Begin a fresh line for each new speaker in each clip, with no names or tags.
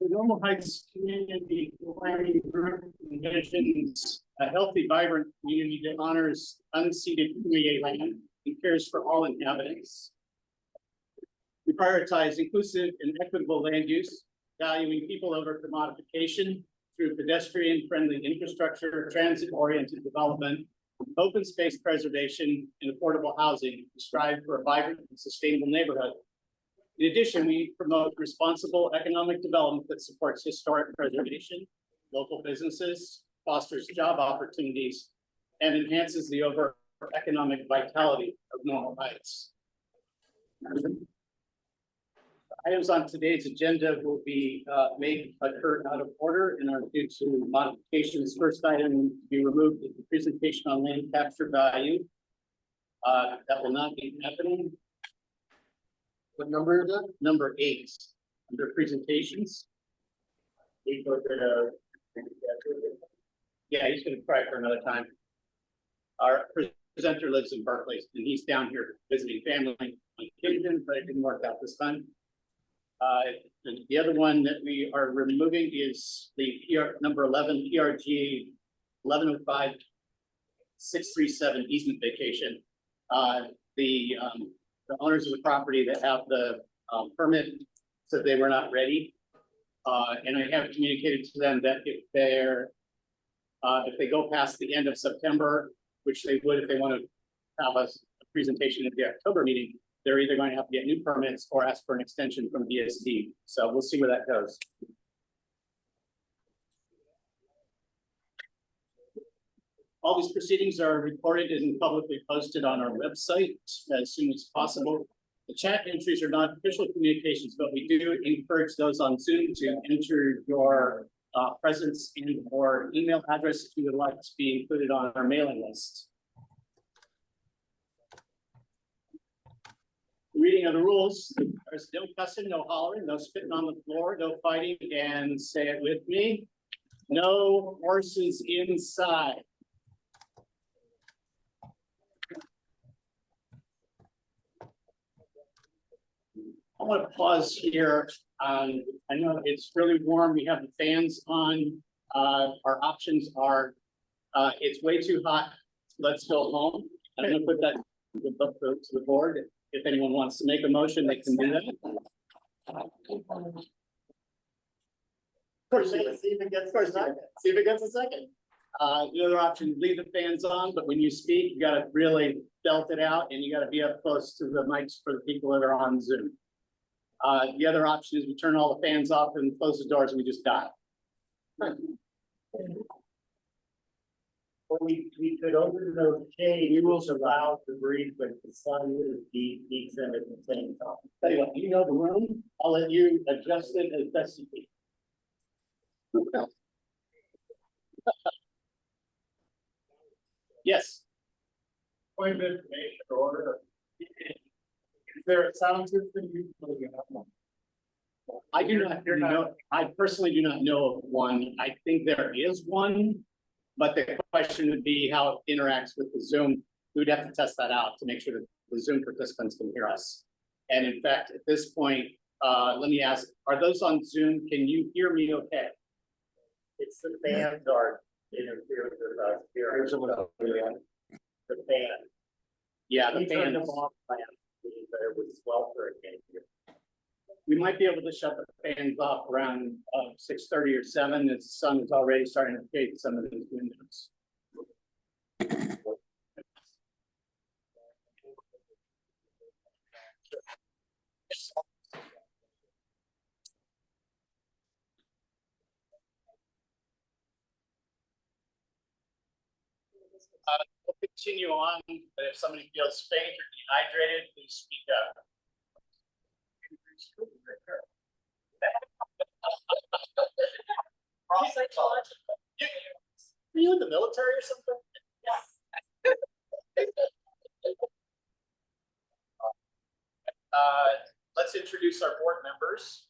The Normal Heights Community Planning Group envisions a healthy, vibrant community that honors unceded community land and cares for all inhabitants. We prioritize inclusive and equitable land use, valuing people over commodification through pedestrian-friendly infrastructure, transit-oriented development, open space preservation, and affordable housing to strive for a vibrant and sustainable neighborhood. In addition, we promote responsible economic development that supports historic preservation, local businesses, fosters job opportunities, and enhances the overall economic vitality of Normal Heights. Items on today's agenda will be made occur out of order and are due to modifications. First item to be removed is the presentation on land capture value. That will not be happening. What number is it? Number 8, under presentations. Yeah, he's going to try for another time. Our presenter lives in Berkeley, and he's down here visiting family on Kensington, but it didn't work out this time. And the other one that we are removing is the number 11 PRG 1105-637 easement vacation. The owners of the property that have the permit said they were not ready, and I have communicated to them that if they go past the end of September, which they would if they want to have a presentation at the October meeting, they're either going to have to get new permits or ask for an extension from DSD. So we'll see where that goes. All these proceedings are recorded and publicly posted on our website as soon as possible. The chat entries are not official communications, but we do encourage those on Zoom to enter your presence and or email address if you would like to be included on our mailing list. Reading of the rules, there's no cussing, no hollering, no spitting on the floor, no fighting, and say it with me, no horses inside. I want to pause here. I know it's really warm. We have the fans on. Our options are, it's way too hot. Let's go home. I'm going to put that to the board. If anyone wants to make a motion, they can do that. Of course, see if it gets a second. See if it gets a second. The other option, leave the fans on, but when you speak, you got to really belt it out, and you got to be up close to the mics for the people that are on Zoom. The other option is we turn all the fans off and close the doors, and we just die.
We could open the shade. We will allow to breathe, but the sun is deep in at the same time.
Tell you what, you know the room. I'll let you adjust it as best you can. Yes.
Point of information order. Is there a sound system you have one?
I do not know. I personally do not know of one. I think there is one, but the question would be how it interacts with the Zoom. We'd have to test that out to make sure that the Zoom participants can hear us. And in fact, at this point, let me ask, are those on Zoom? Can you hear me okay?
It's the fans are interfering with us here.
Here's what
The fan.
Yeah, the
We turned
fans.
them off, but it was sweltering in here.
We might be able to shut the fans off around 6:30 or 7 as the sun is already starting to shade some of these windows. We'll continue on, but if somebody feels faint or dehydrated, please speak up. Are you in the military or something?
Yes.
introduce our board members.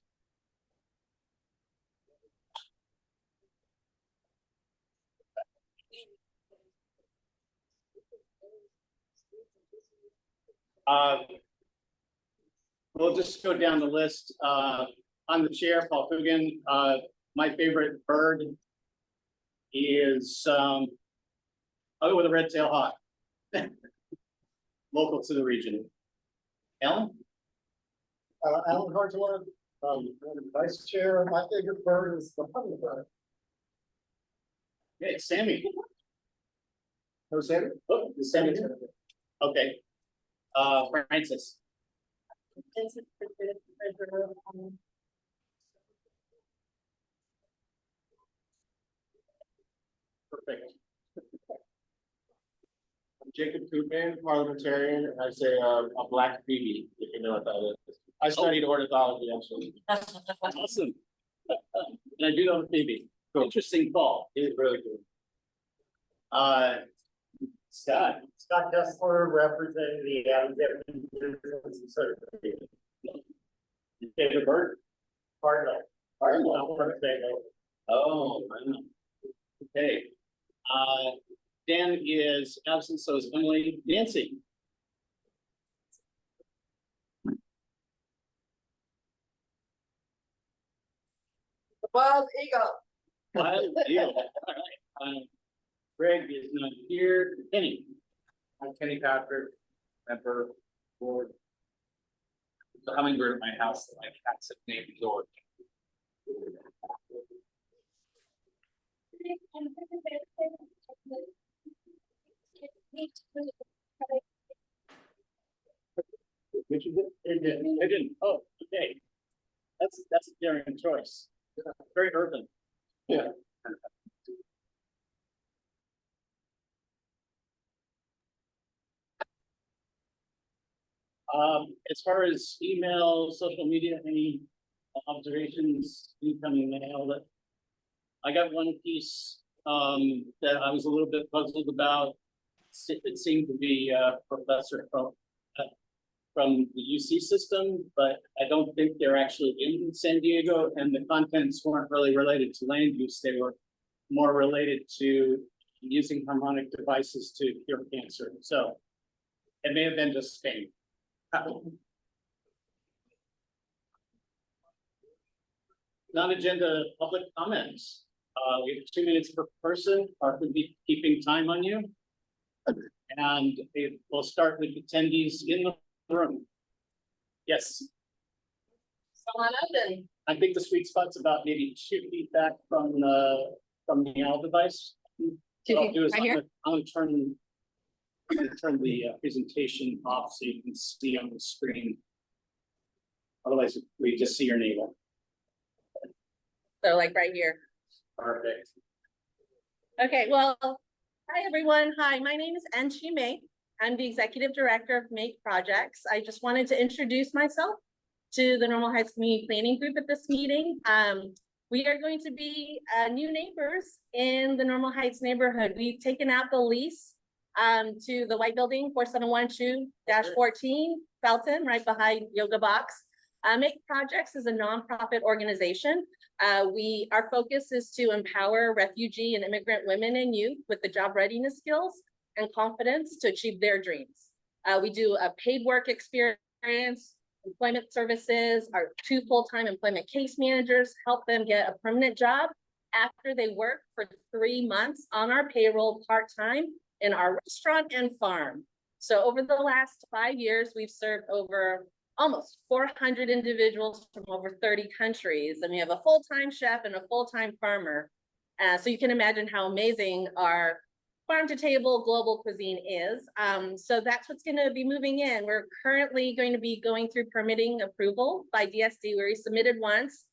We'll just go down the list. I'm the chair, Paul Coogan. My favorite bird is I'll go with a red-tailed hawk. Local to the region. Alan?
Alan Hartwell, vice chair. My favorite bird is the hummingbird.
Hey, Sammy.
No, Sammy?
Oh, the Sammy. Okay. Francis. Perfect.
I'm Jacob Koopman, parliamentarian, and I say a black phoebe, if you know what that is. I studied ornithology, actually.
Awesome. And I do know Phoebe. Cool. Interesting call.
It's really good.
Scott.
Scott Kessler, representing the Alexander Business Association.
Favorite bird?
Cardinal.
Cardinal.
Birthday.
Oh, wow. Okay. Dan is absent, so is Emily. Nancy.
Wild eagle.
Wild eagle. All right. Greg is not here. Kenny.
I'm Kenny Patrick, member board. The hummingbird at my house, my cat's named George.
Which is it? It didn't. Oh, okay. That's a daring choice. Very urban.
Yeah.
As far as email, social media, any observations, incoming mail that I got one piece that I was a little bit puzzled about. It seemed to be a professor from the UC system, but I don't think they're actually in San Diego, and the contents weren't really related to land use. They were more related to using harmonic devices to cure cancer. So it may have been just spam. Non-agenda public comments. We have 2 minutes per person. Art will be keeping time on you. And we'll start with attendees in the room. Yes.
Someone open.
I think the sweet spot's about maybe 2 feet back from the L device. What I'll do is I'm gonna turn the presentation off so you can see on the screen. Otherwise, we just see your name.
So like right here.
Perfect.
Okay, well, hi everyone. Hi, my name is Enchi May. I'm the executive director of Make Projects. I just wanted to introduce myself to the Normal Heights Community Planning Group at this meeting. We are going to be new neighbors in the Normal Heights neighborhood. We've taken out the lease to the white building 4712-14 Felton, right behind Yoga Box. Make Projects is a nonprofit organization. Our focus is to empower refugee and immigrant women and youth with the job readiness skills and confidence to achieve their dreams. We do a paid work experience, employment services. Our 2 full-time employment case managers help them get a permanent job after they work for 3 months on our payroll part-time in our restaurant and farm. So over the last 5 years, we've served over almost 400 individuals from over 30 countries. And we have a full-time chef and a full-time farmer. So you can imagine how amazing our farm-to-table global cuisine is. So that's what's going to be moving in. We're currently going to be going through permitting approval by DSD, where we submitted once,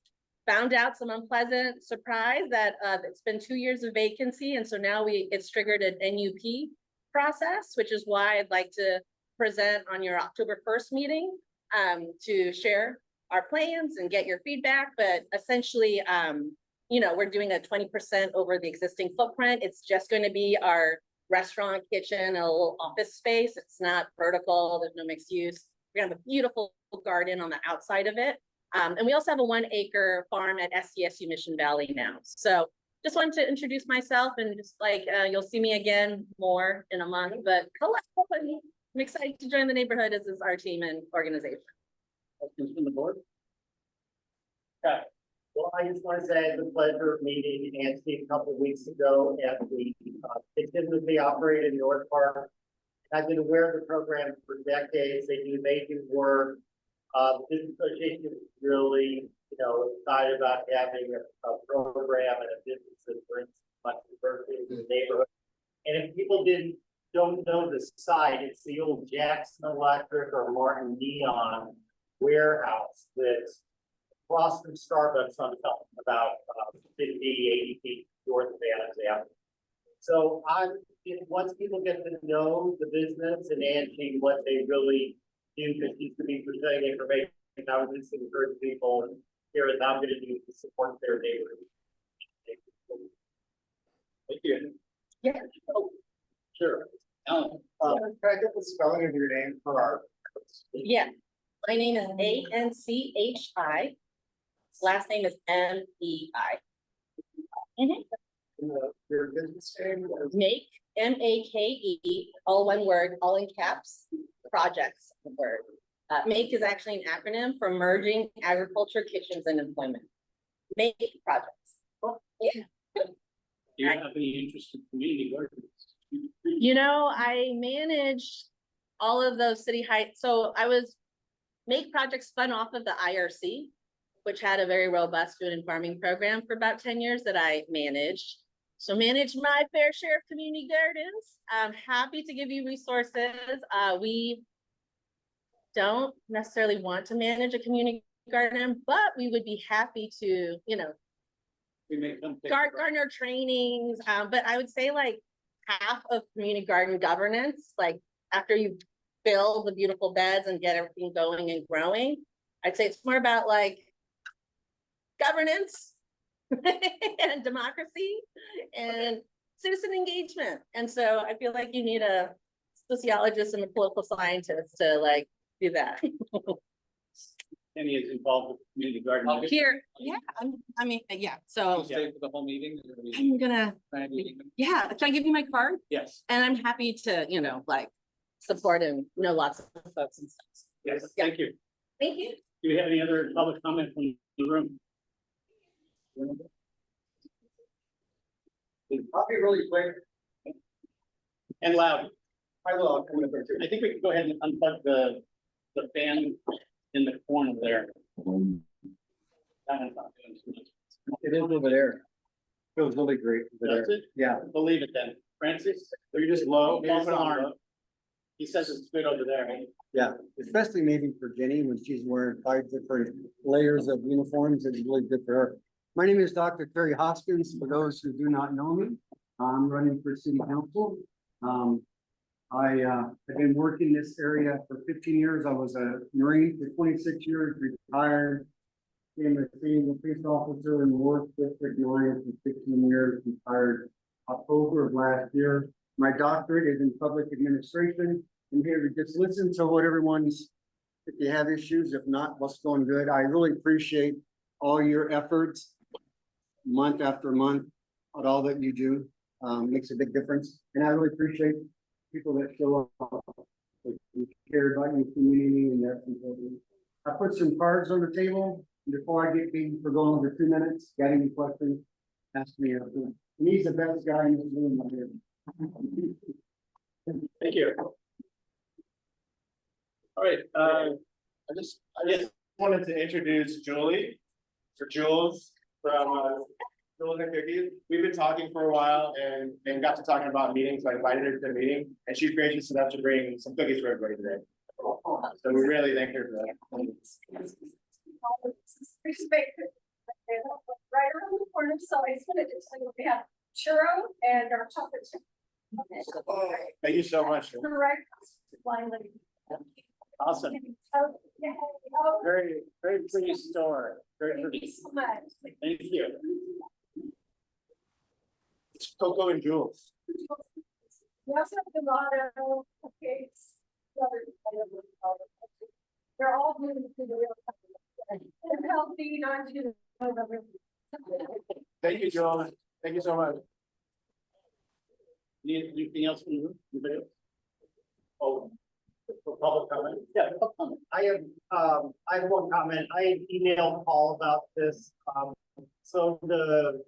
found out some unpleasant surprise that it's been 2 years of vacancy. And so now it's triggered an NUP process, which is why I'd like to present on your October 1st meeting to share our plans and get your feedback. But essentially, you know, we're doing a 20% over the existing footprint. It's just going to be our restaurant, kitchen, and a little office space. It's not vertical, there's no mixed use. We have a beautiful garden on the outside of it. And we also have a 1-acre farm at SDSU Mission Valley now. So just wanted to introduce myself and just like, you'll see me again more in a month, but hello, I'm excited to join the neighborhood as is our team and organization.
Questions from the board?
Well, I just want to say the pleasure of meeting Nancy a couple of weeks ago at the Kensington-Normal operated in North Park. I've been aware of the program for decades. They do amazing work. The Business Association is really, excited about having a program and a business that brings much diversity to the neighborhood. And if people don't know the site, it's the old Jackson Electric or Martin Neon warehouse that's across from Starbucks on top, about 50, 80 feet north of Adams Avenue. So once people get to know the business and Angie, what they really do, because she's going to be presenting information, I would just encourage people here is I'm going to do to support their neighborhood.
Thank you.
Yeah.
Oh, sure. Alan,
Can I get the spelling of your name for our?
Yeah, my name is Anchi. Last name is MEI.
Your business name?
Make, MAKE, all one word, all in caps, projects, the word. MAKE is actually an acronym for Merging Agriculture, Kitchens, and Employment. Make projects. Yeah.
do you have any interest in community gardens?
I managed all of those city heights. So Make projects spun off of the IRC, which had a very robust food and farming program for about 10 years that I managed. So managed my fair share of community gardens. I'm happy to give you resources. We don't necessarily want to manage a community garden, but we would be happy to,
We may come take.
gardener trainings. But I would say like half of community garden governance, like after you build the beautiful beds and get everything going and growing, I'd say it's more about like governance and democracy and citizen engagement. And so I feel like you need a sociologist and a political scientist to like do that.
Kenny is involved with community garden.
Here, yeah, so
Stay for the whole meeting?
I'm gonna,
Can
yeah, can I give you my card?
Yes,
And I'm happy to, support and know lots of folks and stuff.
yes,
Yeah.
thank you.
Thank you.
Do we have any other public comment from the room?
I'll be really quick.
And loud.
I will.
I think we can go ahead and unplug the fan in the corner there. That one's not doing too much.
It is over there. Feels really great over there.
Does it?
Yeah.
Believe it then. Francis, are you just low? False alarm. He says it's good over there.
Yeah, especially maybe for Jenny when she's wearing 5 different layers of uniforms. It's really good for her. My name is Dr. Terry Hoskins. For those who do not know me, I'm running for city council. I've been working this area for 15 years. I was a Marine for 26 years, retired. Became a senior police officer in North District 9 for 15 years, retired October of last year. My doctorate is in public administration. I'm here to just listen to what everyone's, if you have issues, if not, what's going good. I really appreciate all your efforts, month after month, on all that you do. Makes a big difference. And I really appreciate people that show up, that care about your community, and that's important. I put some cards on the table. Before I get paid for going over 2 minutes, got any questions, ask me after. And he's the best guy in the room right here.
Thank you. All right,
I just wanted to introduce Julie, or Jules from Jules and Cookies. We've been talking for a while and got to talking about meetings, so I invited her to the meeting, and she's gracious enough to bring some cookies for everybody today. So we really thank her for that.
Respect. Right around the corner, so it's gonna do, so we have churro and our chocolate chip.
Thank you so much.
Correct. Finally.
awesome.
Oh, yeah. Oh,
Very, very pretty store. Very
thank
pretty.
you so much.
Thank you.
It's Coco and Jules.
We also have gelato, cupcakes. They're all moving to the real. They're healthy, not to.
Thank you, Joel. Thank you so much.
Anything else from you? Anybody else?
Oh, for public comment.
Yeah, public comment.
I have one comment. I had emailed Paul about this. So the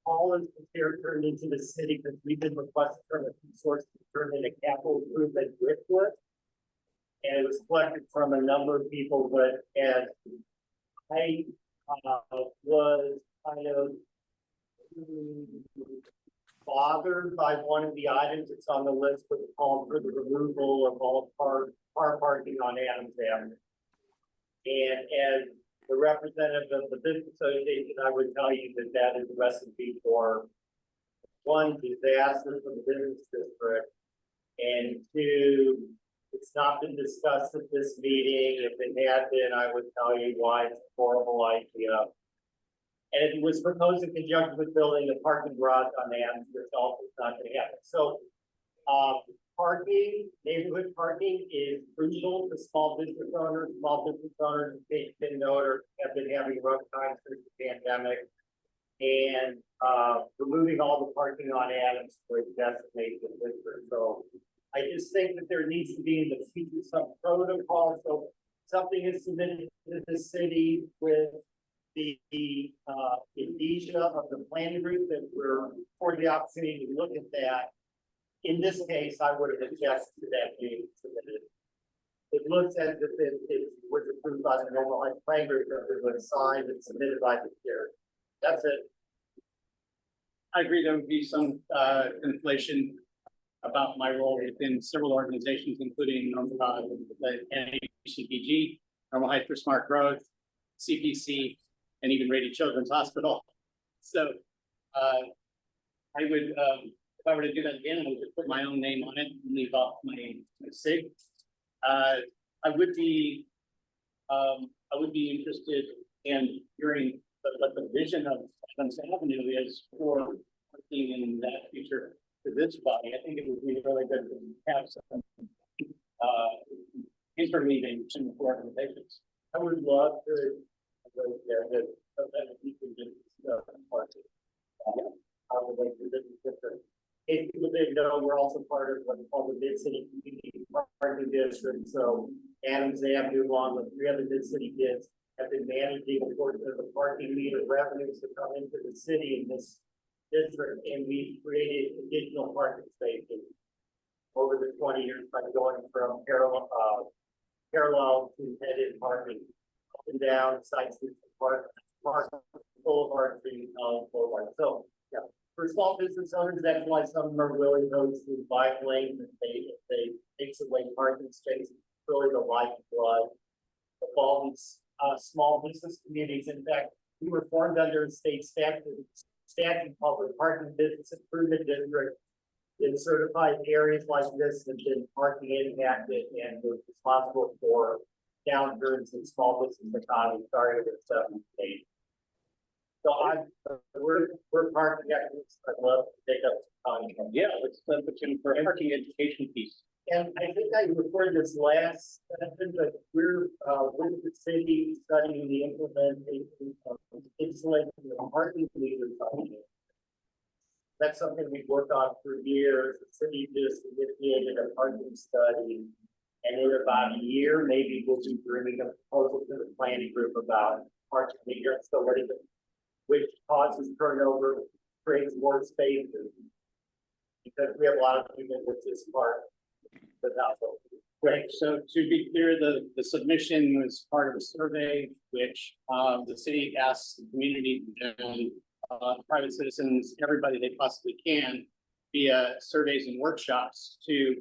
Paul is here turned into the city because we've been requested from the source to turn in a capital improvement wish list. And it was collected from a number of people, but as I was kind of bothered by one of the items that's on the list with the call for the removal of all car parking on Adams Avenue. And as the representative of the business association, I would tell you that that is a recipe for one, disaster for the business district. And two, it's not been discussed at this meeting. If it had been, I would tell you why it's a horrible idea. And it was proposed in conjunction with building a parking garage on the Adams itself. It's not gonna happen. So, parking, neighborhood parking is crucial to small business owners. Small business owners, they didn't know or have been having rough times since the pandemic. And, removing all the parking on Adams would decimate the district. So I just think that there needs to be in the future some protocol. So something is submitted to the city with the indicia of the planning group that we're for the opportunity to look at that. In this case, I would have objected to that being submitted. It looks as if it was approved by the Normal Heights Planning Group, that it was signed and submitted by the chair. That's it.
I agree there would be some conflation about my role within several organizations, including the NHCPG, Normal Heights for Smart Growth, CPC, and even Rady Children's Hospital. So I would, if I were to do that again, I would just put my own name on it and leave off my sig. I would be interested in hearing what the vision of Adams Avenue is for working in that future to this body. I think it would be really good to have some interleaving some organizations.
I would love to. Yeah, you can just I would like to different. If people didn't know, we're also part of what's called the Mid-City Community Parking District. So Adams Avenue, along with 3 other mid-city kids, have been managing a portion of the parking meter revenues to come into the city in this district, and we created additional parking spaces over the 20 years by going from parallel to headed parking up and down sites park boulevard to boulevard. So yeah, for small business owners, that's why some of them are willing to bike lanes and they takes away parking space. It's really the lifeblood of all these small business communities. In fact, we were formed under a state statute called the Parking Business Improvement District. In certified areas like this have been parking impacted and was responsible for downturns in small business economy starting with 7-8. So we're parking experts. I'd love to take up some time.
Yeah, let's put in for a parking education piece.
And I think I reported this last session, but we're with the city studying the implementation of insulating the parking meters on it. That's something we've worked on for years. The city just initiated a parking study. And in about a year, maybe we'll be bringing a proposal to the planning group about parking meter installation, which causes turnover, creates more spaces. Because we have a lot of people with this part without.
Right, so to be clear, the submission was part of a survey, which the city asks the community and private citizens, everybody they possibly can, via surveys and workshops to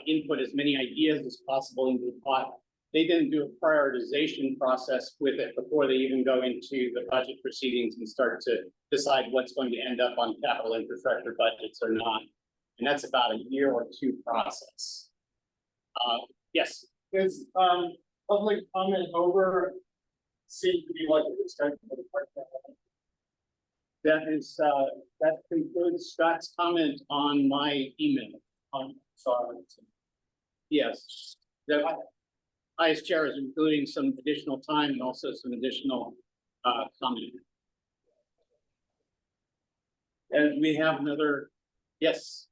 input as many ideas as possible into the pot. They then do a prioritization process with it before they even go into the budget proceedings and start to decide what's going to end up on capital infrastructure budgets or not. And that's about a year or 2 process. Yes.
Is public comment over? Seems to be like the discussion for the park.
That concludes Scott's comment on my email.
Sorry.
Yes. I as chair is including some additional time and also some additional comment. And we have another, yes,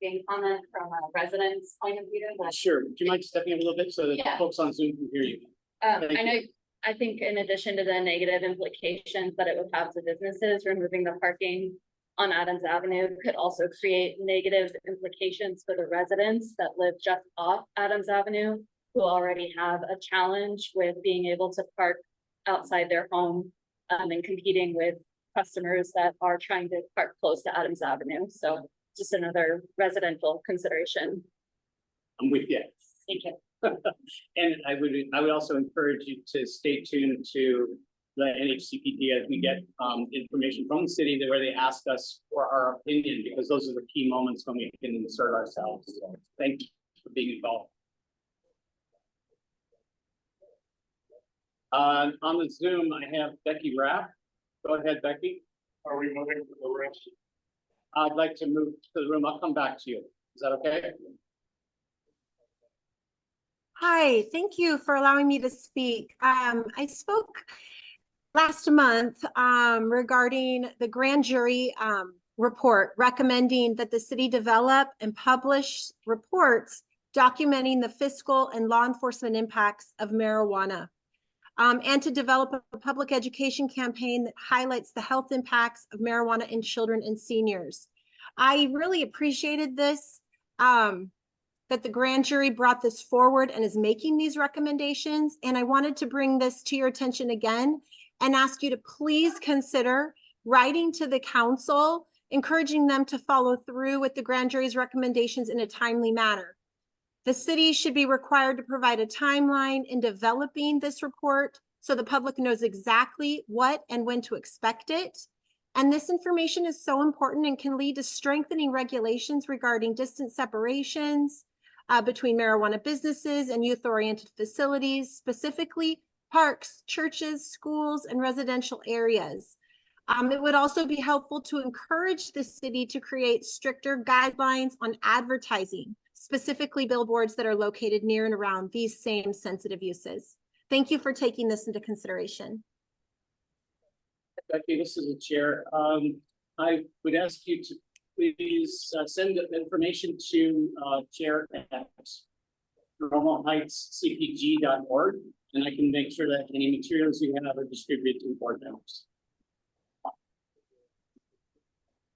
Being comment from a resident's point of view, but
sure. Would you mind stepping up a little bit so that
Yeah.
folks on Zoom can hear you?
I
Thank
know, I think in addition to the negative implications that it would have to businesses, removing the parking on Adams Avenue could also create negative implications for the residents that live just off Adams Avenue, who already have a challenge with being able to park outside their home, and competing with customers that are trying to park close to Adams Avenue. So just another residential consideration.
I'm with you.
Thank you.
And I would also encourage you to stay tuned to the NHCPG as we get information from the city where they ask us for our opinion, because those are the key moments when we can insert ourselves. So thank you for being involved. On the Zoom, I have Becky Rapp. Go ahead, Becky.
Are we moving to the rest?
I'd like to move to the room. I'll come back to you. Is that okay?
Hi, thank you for allowing me to speak. I spoke last month regarding the grand jury report recommending that the city develop and publish reports documenting the fiscal and law enforcement impacts of marijuana, and to develop a public education campaign that highlights the health impacts of marijuana in children and seniors. I really appreciated this. That the grand jury brought this forward and is making these recommendations. And I wanted to bring this to your attention again and ask you to please consider writing to the council, encouraging them to follow through with the grand jury's recommendations in a timely manner. The city should be required to provide a timeline in developing this report so the public knows exactly what and when to expect it. And this information is so important and can lead to strengthening regulations regarding distance separations, between marijuana businesses and youth-oriented facilities, specifically parks, churches, schools, and residential areas. It would also be helpful to encourage the city to create stricter guidelines on advertising, specifically billboards that are located near and around these same sensitive uses. Thank you for taking this into consideration.
Becky, this is the chair. I would ask you to please send the information to chair at normalheightscpg.org, and I can make sure that any materials you have are distributed to board members.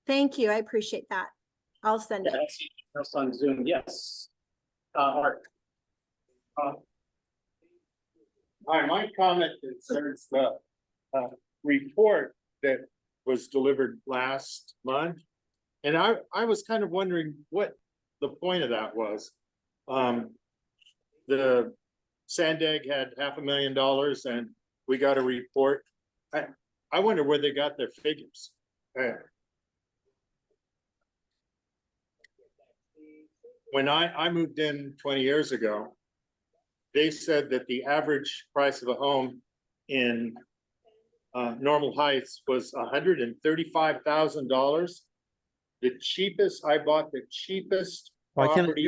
Thank you. I appreciate that. I'll send it.
That's on Zoom. Yes. Art.
Hi, my comment concerns the report that was delivered last month. And I was kind of wondering what the point of that was. The Sandag had $500,000 and we got a report. I wonder where they got their figures. When I moved in 20 years ago, they said that the average price of a home in Normal Heights was $135,000. The cheapest, I bought the cheapest property.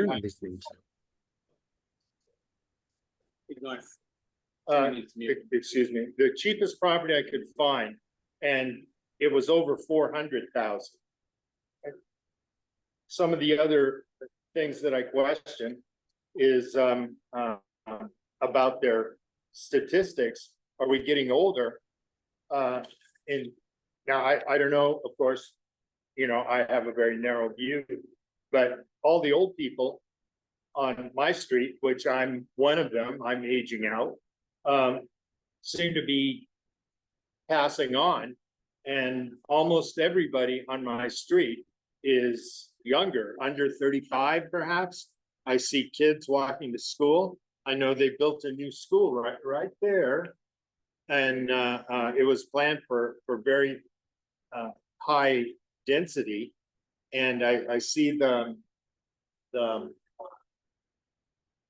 Excuse me, the cheapest property I could find, and it was over 400,000. Some of the other things that I question is about their statistics. Are we getting older? And now I don't know, of course, you know, I have a very narrow view, but all the old people on my street, which I'm one of them, I'm aging out, seem to be passing on, and almost everybody on my street is younger, under 35 perhaps. I see kids walking to school. I know they built a new school right there, and it was planned for very high density, and I see the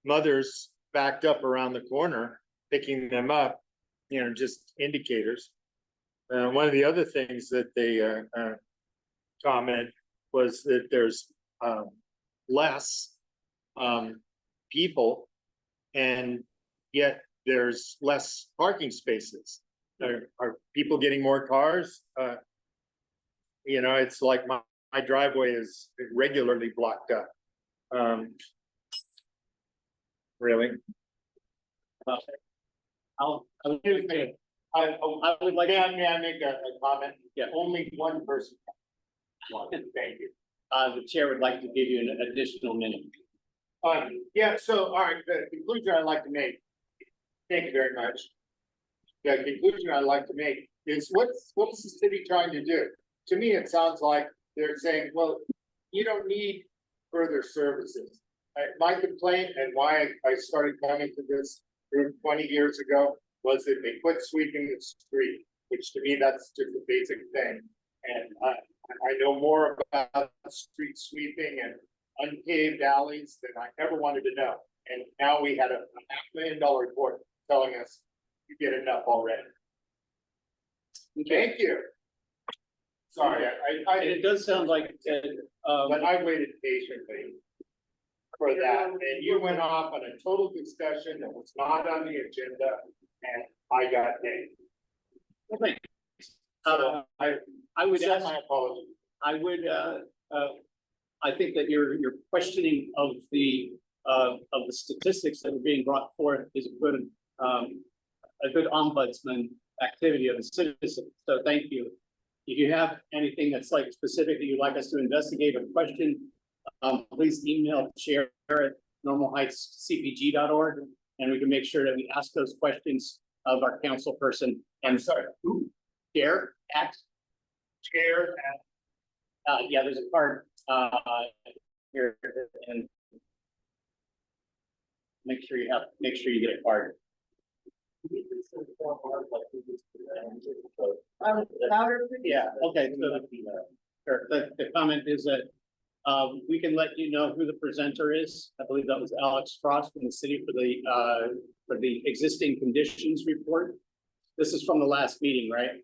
mothers backed up around the corner picking them up, you know, just indicators. One of the other things that they comment was that there's less people and yet there's less parking spaces. Are people getting more cars? You know, it's like my driveway is regularly blocked up. Really?
I would like,
May I make a comment?
Yeah.
Only one person. Thank you.
the chair would like to give you an additional minute.
Yeah, so, all right, the conclusion I'd like to make, thank you very much. The conclusion I'd like to make is what's the city trying to do? To me, it sounds like they're saying, well, you don't need further services. My complaint and why I started coming to this group 20 years ago was that they quit sweeping the street, which to me, that's just a basic thing. And I know more about street sweeping and unpaved alleys than I ever wanted to know. And now we had a $500,000 report telling us you get enough already. Thank you. Sorry,
And it does sound like,
but I waited patiently for that, and you went off on a total discussion that was not on the agenda, and I got named.
I would
Accept
ask,
my apology.
I would, I think that your questioning of the statistics that are being brought forth is a good ombudsman activity of the citizen. So thank you. If you have anything that's like specific that you'd like us to investigate or question, please email chair@normalheightscpg.org, and we can make sure that we ask those questions of our council person. And sorry, chair at. Yeah, there's a card here, and make sure you get a card. Yeah, okay, so sure. The comment is that we can let you know who the presenter is. I believe that was Alex Frost from the city for the existing conditions report. This is from the last meeting, right?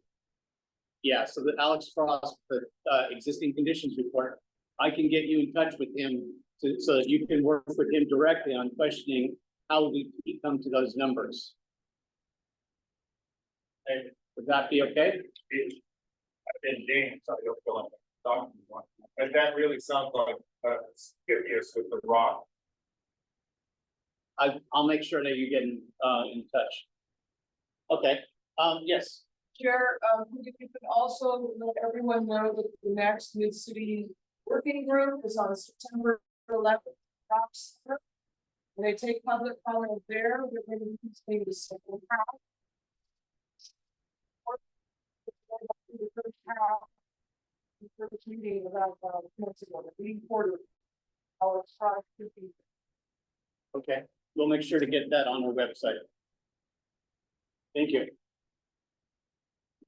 Yeah, so the Alex Frost, the existing conditions report, I can get you in touch with him so that you can work with him directly on questioning how we come to those numbers. Okay, would that be okay?
I've been James, I don't feel like talking to one, and that really sounds like Scippius with the rock.
I'll make sure that you get in touch. Okay, yes.
Chair, if you could also let everyone know that the next mid-city working group is on September 11th. When they take public comment there, we're going to continue to second half. The first half, the first meeting about the quarter. Our product could be.
Okay, we'll make sure to get that on our website. Thank you.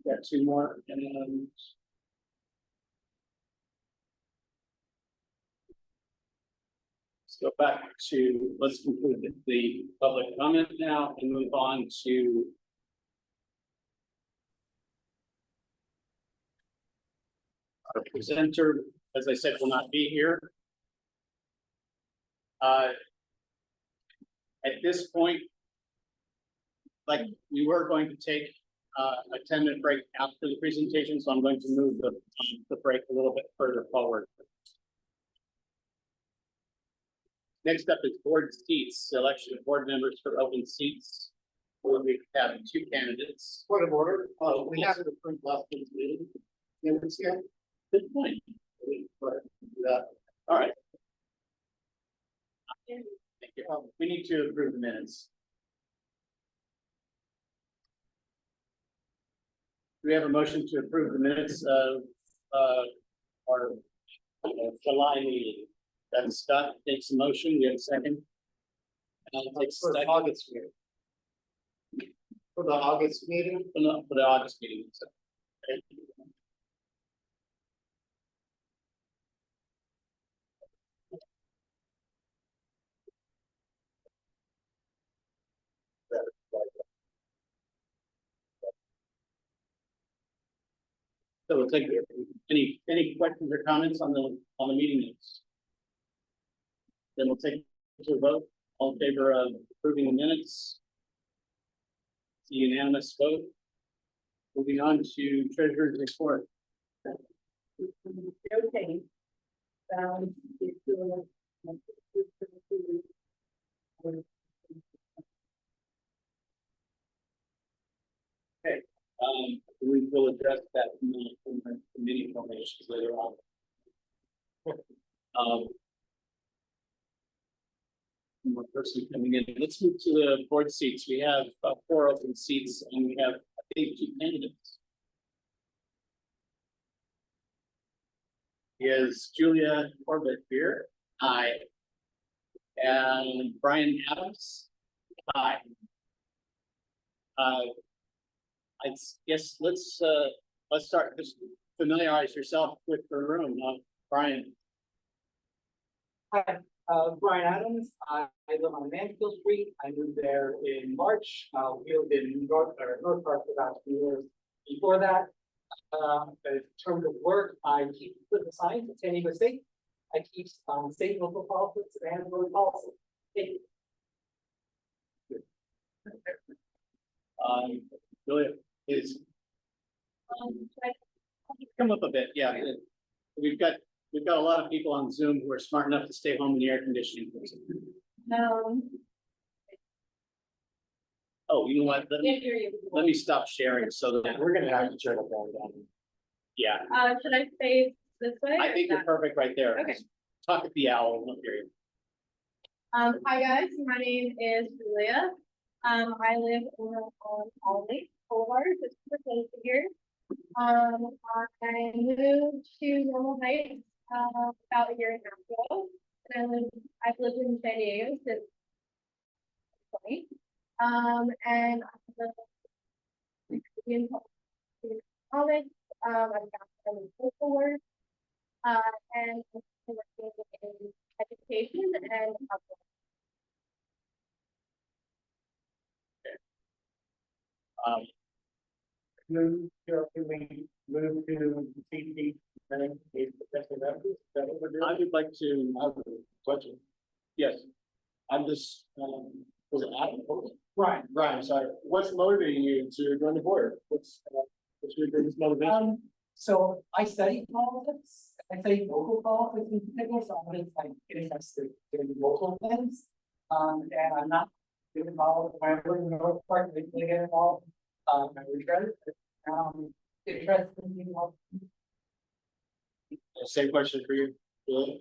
Got two more, and let's go back to, let's conclude the public comment now and move on to our presenter. As I said, will not be here. At this point, like we were going to take a 10-minute break after the presentation, so I'm going to move the break a little bit further forward. Next up is board seats, selection of board members for open seats. We have two candidates.
Point of order,
We have it approved last week's meeting. Good point. All right. Thank you. We need to approve the minutes. Do we have a motion to approve the minutes of our July meeting? Then Scott takes a motion. We have a second. Takes a second.
August meeting. For the August meeting?
For the August meeting. So. So we'll take any questions or comments on the meeting minutes. Then we'll take it to a vote. All in favor of approving the minutes? It's a unanimous vote. Moving on to treasurer's report.
Okay.
We will address that in the committee formations later on. One more person coming in. Let's move to the board seats. We have 4 open seats and we have, I think, 2 candidates. Is Julia Corbett here? Aye. And Brian Adams? Aye. I guess let's start, just familiarize yourself with the room, Brian.
Hi, Brian Adams. I live on Mansfield Street. I moved there in March. We lived in North Park for about 2 years. Before that, in terms of work, I keep political science at San Diego State. I keep state and local politics and local policy. Thank you.
Julia, please come up a bit. Yeah, we've got a lot of people on Zoom who are smart enough to stay home in the air conditioning. Oh, you know what? Let me stop sharing so that
We're gonna have to check it down.
yeah.
Should I face this way?
I think you're perfect right there.
Okay.
Talk at the owl, we'll hear you.
Hi guys, my name is Julia. I live over on Olney Boulevard, just super close to here. I moved to Normal Heights about a year and a half ago. And I've lived in San Diego since 2020. And I'm in college. I've got some social work. And I'm working in education and
Move to CT and a potential members, is that what we're doing?
I would like to
I have a question.
yes. I'm just, was it Adam?
Brian, sorry. What's motivating you to join the board? What's your greatest motivation?
So I study politics. I study local politics in particular, so I'm really like interested in local things. And I'm not getting involved when I live in North Park, I really get involved. I regret it. Interested in being involved.
Same question for you, Julia.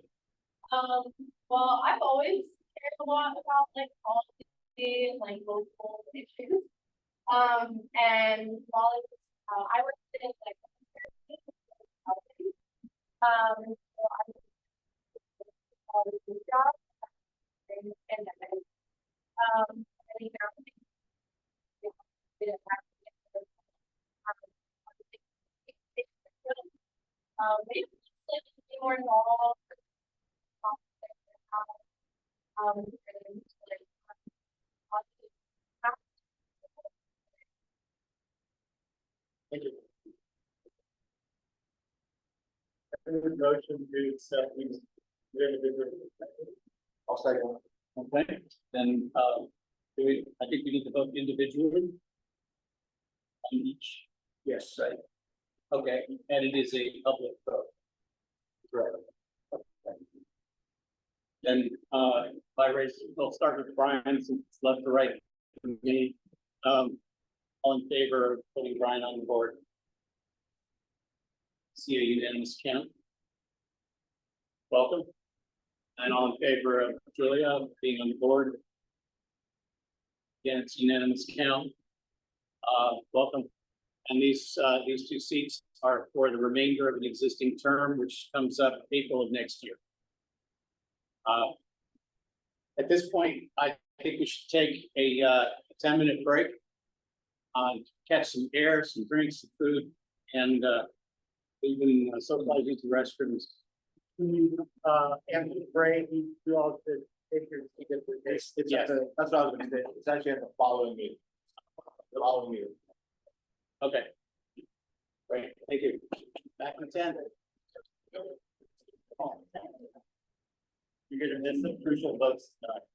Well, I've always cared a lot about like policy, like local issues. And while I worked in like so I this job and then and now maybe just like be more involved. And,
Thank you.
Motion to accept these individual.
I'll second.
Okay, then, I think we need to vote individually. On each. Yes, right. Okay, and it is a public vote. Right. Okay. Then, by race, we'll start with Brian, since it's left to right for me. All in favor of putting Brian on the board? See a unanimous count. Welcome. And all in favor of Julia being on the board? Again, it's unanimous count. Welcome. And these 2 seats are for the remainder of an existing term, which comes up April of next year. At this point, I think we should take a 10-minute break. Catch some air, some drinks, some food, and even socialize into the restrooms.
Anthony Gray, you all should take your seat at the
It's
Yes.
that's what I was gonna say. It's actually at the following meeting. The following meeting.
Okay. Great, thank you. Back in 10. You're gonna miss the crucial votes tonight.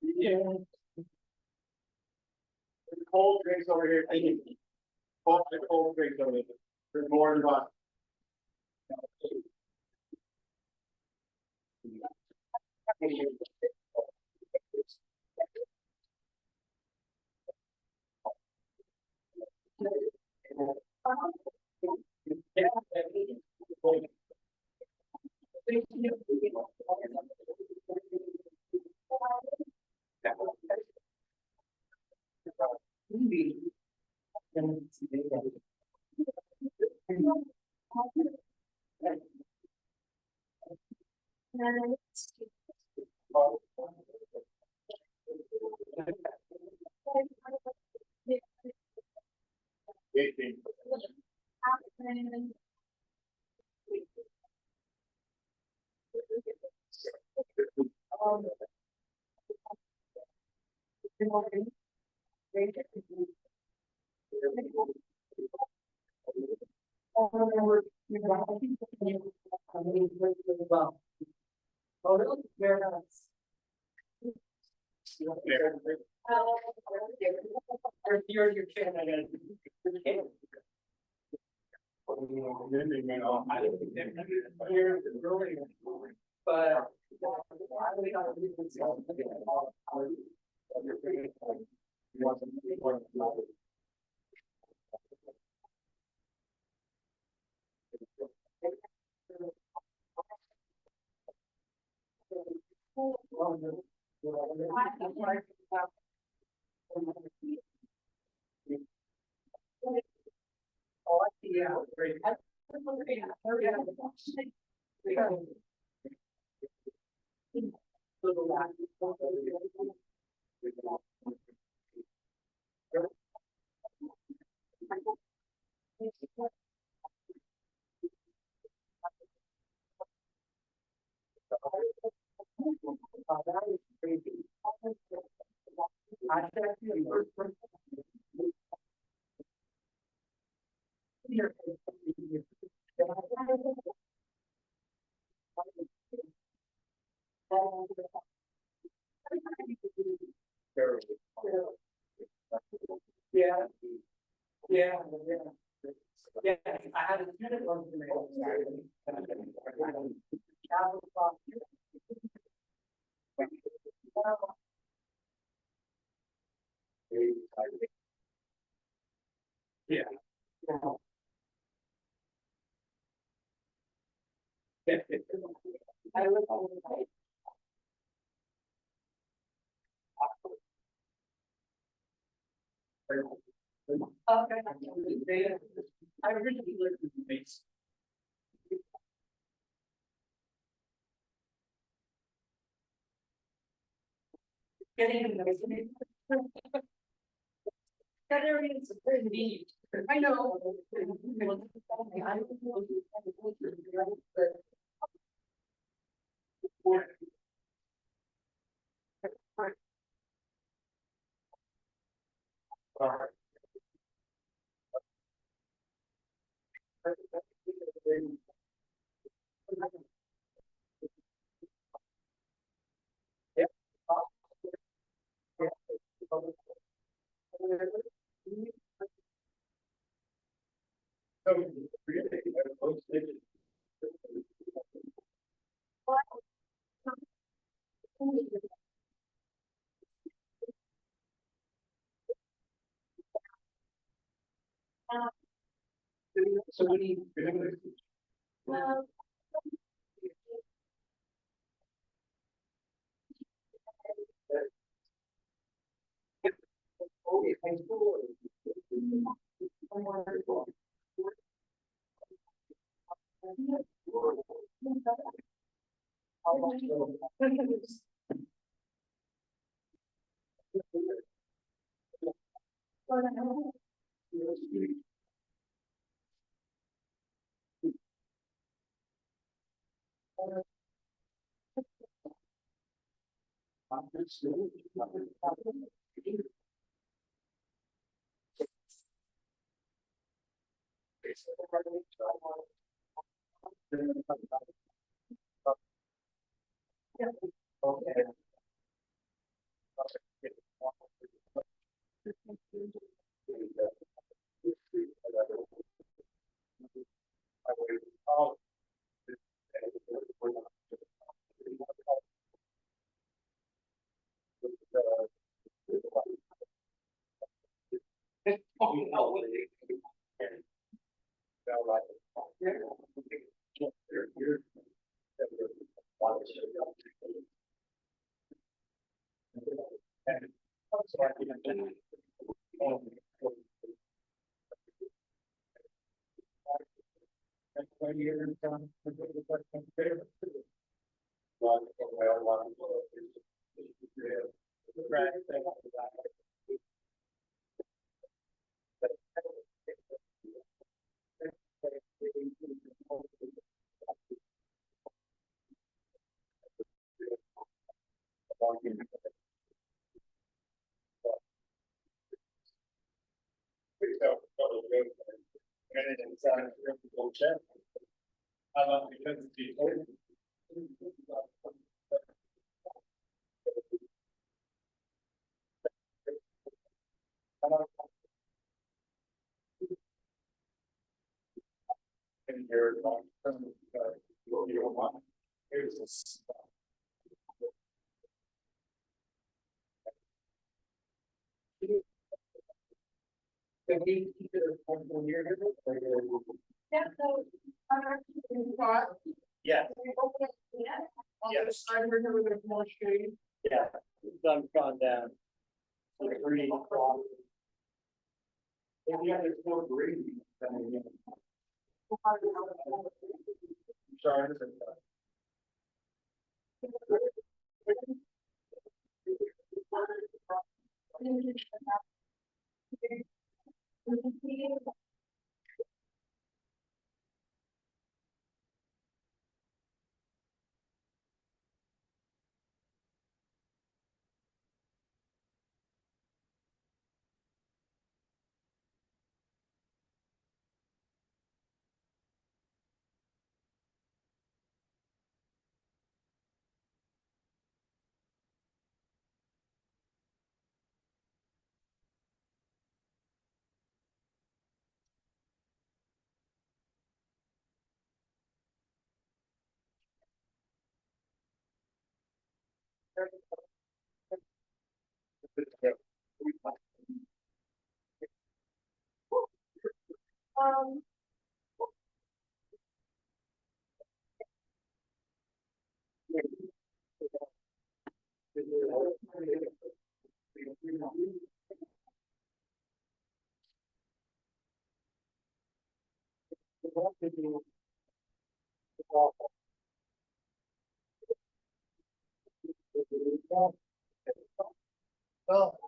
Yeah. Cold drinks over here. Thank you. Cold drinks over here. There's more than one.
Oh, really? Very nice. You're your kid, I gotta. But. Yeah, great. Yeah. Yeah, yeah. I had a student once in yeah. I live on the site. Okay. I originally lived in the base. Getting in the basement. That area is very neat. I know. So we need.
Okay.
Yeah, so, I'm actually in thought.
Yeah,
Yeah.
Yes.
I remember there's more shade.
yeah, sun gone down.
Yeah, there's no green.
Sorry. Well.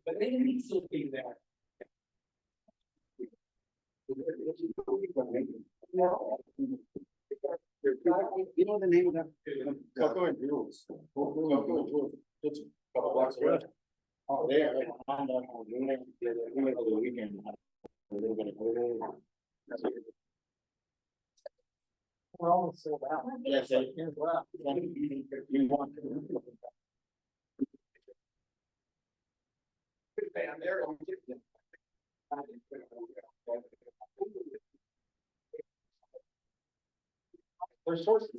But they didn't still be there.
You know the name of that?
Coco and Jules. Coco and Jules. Just a couple blocks away.
Oh,
There. The weekend.
We're almost sold out.
Yes, you want. There's sources.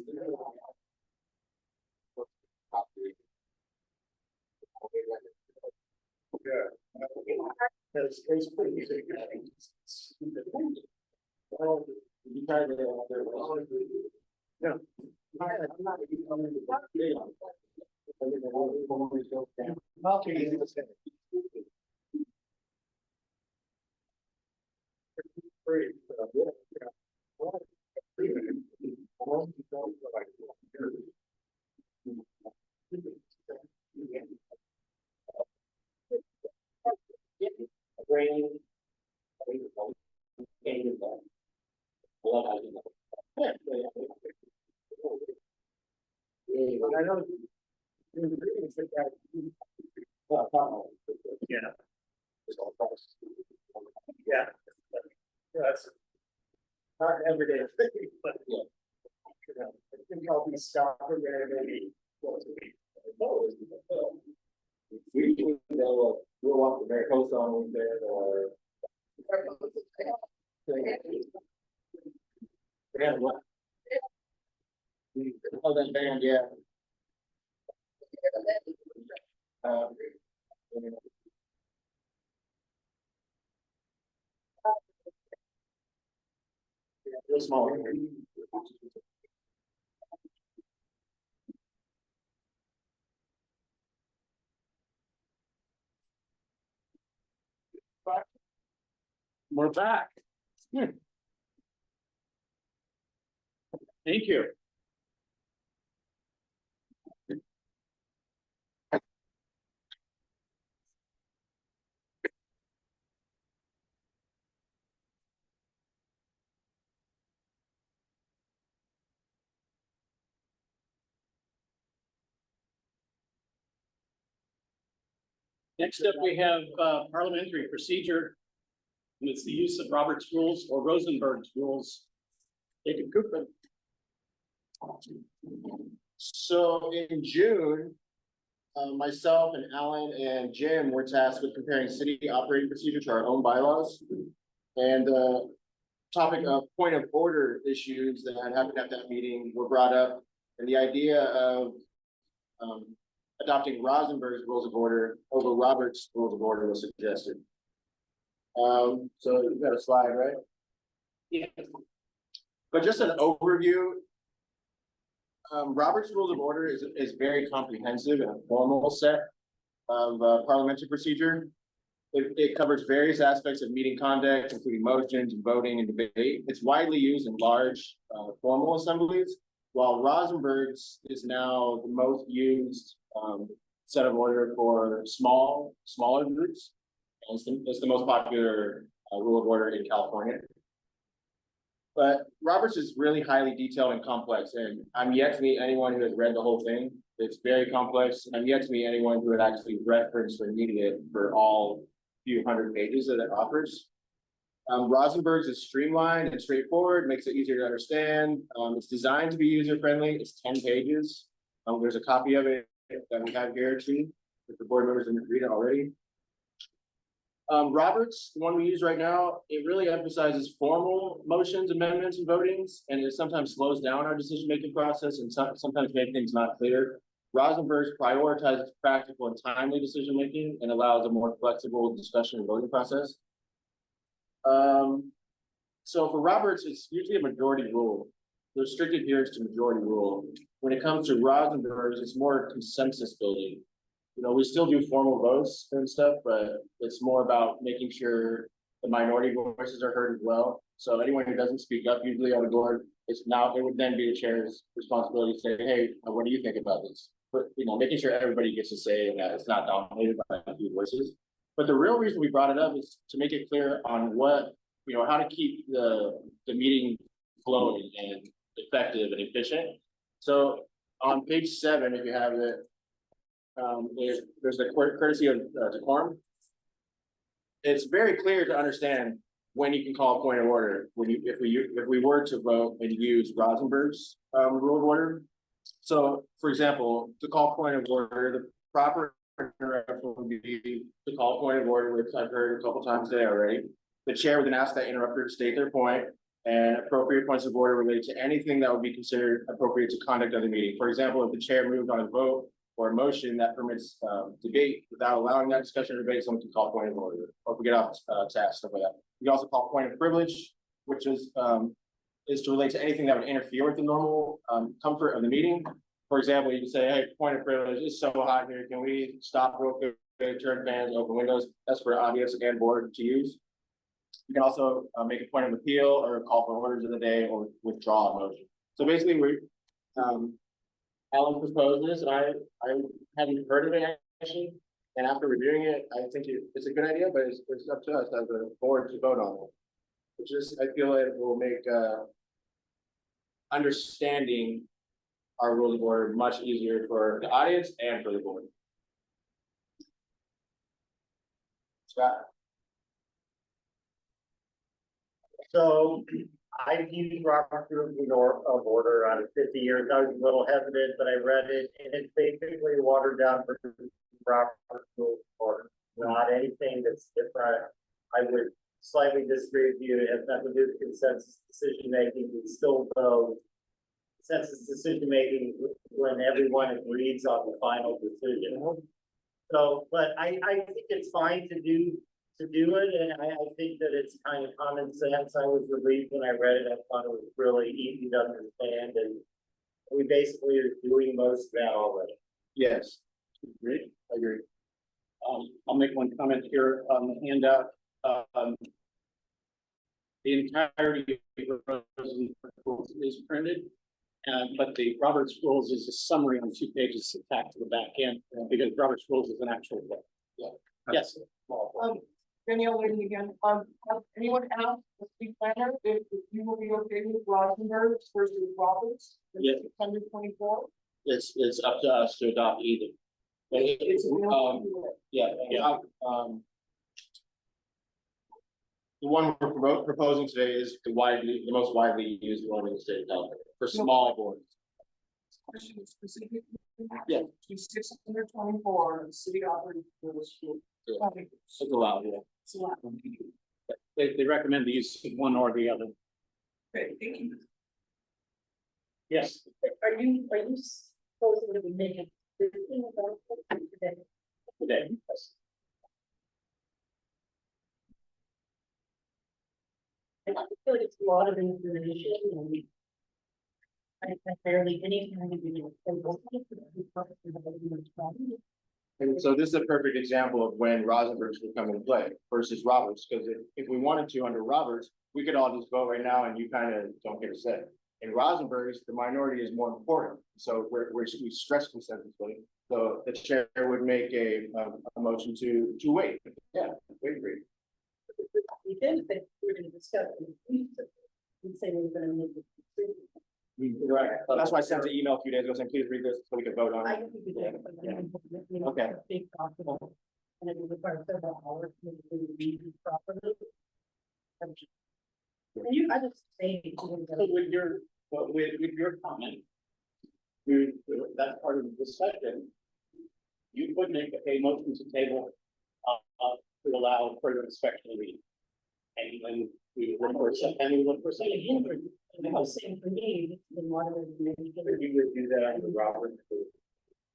That's pretty easy.
Well, you try to.
Yeah.
training. I know.
Yeah. Yeah. That's not an everyday thing, but yeah. You know, I think I'll be stopping there maybe once a week.
We will walk the Mary Post on there or. Yeah, what? Oh, that band, yeah. Um, Real small.
We're back. Thank you. Next up, we have parliamentary procedure. And it's the use of Robert's rules or Rosenberg's rules. David Coopman.
So in June, myself and Alan and Jim were tasked with comparing city operating procedure to our own bylaws. And topic of point of order issues that happened at that meeting were brought up. And the idea of adopting Rosenberg's rules of order over Robert's rules of order was suggested. So you got a slide, right?
Yeah.
But just an overview. Robert's Rules of Order is very comprehensive and a formal set of parliamentary procedure. It covers various aspects of meeting conduct, including motions, voting, and debate. It's widely used in large formal assemblies, while Rosenberg's is now the most used set of order for smaller groups. And it's the most popular rule of order in California. But Roberts is really highly detailed and complex, and I'm yet to meet anyone who has read the whole thing. It's very complex. I'm yet to meet anyone who had actually referenced or needed it for all few hundred pages that it offers. Rosenberg's is streamlined and straightforward, makes it easier to understand. It's designed to be user-friendly. It's 10 pages. There's a copy of it that we have here too, if the board members didn't read it already. Roberts, the one we use right now, it really emphasizes formal motions, amendments, and votings, and it sometimes slows down our decision-making process and sometimes make things not clear. Rosenberg's prioritizes practical and timely decision-making and allows a more flexible discussion and voting process. So for Roberts, it's usually a majority rule. The restricted here is to majority rule. When it comes to Rosenberg's, it's more consensus building. You know, we still do formal votes and stuff, but it's more about making sure the minority voices are heard as well. So anyone who doesn't speak up usually on the board, it would then be the chair's responsibility to say, hey, what do you think about this? But, you know, making sure everybody gets to say and that it's not dominated by a few voices. But the real reason we brought it up is to make it clear on what, you know, how to keep the meeting flowing and effective and efficient. So on page 7, if you have it, there's the courtesy of decorum. It's very clear to understand when you can call a point of order if we were to vote and use Rosenberg's rule of order. So, for example, to call point of order, the proper interruption would be to call point of order, which I've heard a couple times today already. The chair would then ask that interrupter to state their point, and appropriate points of order related to anything that would be considered appropriate to conduct of the meeting. For example, if the chair moved on a vote or a motion that permits debate without allowing that discussion or debate, someone can call point of order, or if we get off task, stuff like that. We also call point of privilege, which is to relate to anything that would interfere with the normal comfort of the meeting. For example, you can say, hey, point of privilege, it's so hot here, can we stop real quick, turn fans, open windows? That's for audience and board to use. You can also make a point of appeal or call for orders of the day or withdraw a motion. So basically, Alan proposed this, and I hadn't heard of it actually, And after reviewing it, I think it's a good idea, but it's up to us as a board to vote on it. Which is, I feel like it will make, understanding our rules of order much easier for the audience and for the board. Scott?
So I've used Robert Rules of Order on 50 years. I was a little hesitant, but I read it and it's basically a watered down version of Robert Rules of Order. Not anything that's different. I would slightly disagree with you. It has nothing to do with consensus decision making. We still vote consensus decision making when everyone agrees on the final decision. So, but I think it's fine to do it, and I think that it's kind of common sense. I was relieved when I read it. I thought it was really easy to understand, and we basically are doing most of that already.
Yes.
Great.
I agree.
I'll make one comment here on the handout. The entirety of the Rosenberg Rules is printed, but the Robert's Rules is a summary on 2 pages attached to the back end, because Robert's Rules is an actual book. Yeah. Yes.
Danielle, lady again, has anyone asked the city planner if you will be okay with Rosenberg versus Roberts?
Yes.
624?
It's up to us to adopt either. But
It's
yeah.
The one we're proposing today is the most widely used one in the state of California for small boards.
Question specifically.
Yeah.
624, the city operating for the school.
It's allowed, yeah.
It's allowed.
They recommend the use of one or the other.
Okay, thank you.
Yes.
Are you supposed to be making today?
Today. Yes.
I feel like it's a lot of information and I barely any time to do.
And so this is a perfect example of when Rosenberg's would come into play versus Roberts, because if we wanted to under Roberts, we could all just vote right now and you kind of don't get a say. In Rosenberg's, the minority is more important, so we stress consensus voting. So the chair would make a motion to wait. Yeah, wait.
We did think we were gonna discuss it. We say we were gonna make it.
Right, that's why I sent the email a few days ago saying, please read this so we can vote on
I
it.
think we did.
Okay.
Big possible. And it would require several hours to read it properly. And I just say.
So with your comment, that's part of the discussion. You could make a motion to table, to allow further inspection of the. And when we look for something,
Same for me, the water.
We would do that under Roberts.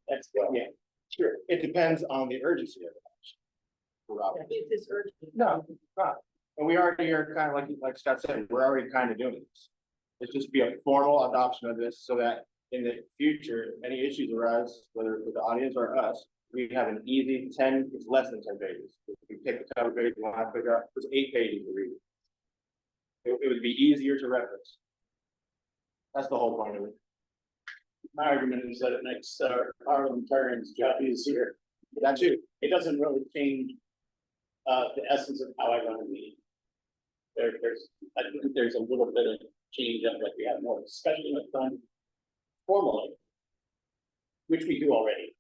That's, yeah, sure. It depends on the urgency of it. For Roberts.
It's urgent.
No, it's not. And we already are kind of like Scott said, we're already kind of doing this. It's just be a formal adoption of this so that in the future, any issues arise, whether with the audience or us, we have an easy 10, it's less than 10 pages. If we take the cover page, we'll have to figure out, it's 8 pages to read. It would be easier to reference. That's the whole point of it.
my argument is that it makes parliamentarians' job easier.
That too.
It doesn't really change the essence of how I run a meeting. I think there's a little bit of change up, like we have more discussion with them formally, which we do already.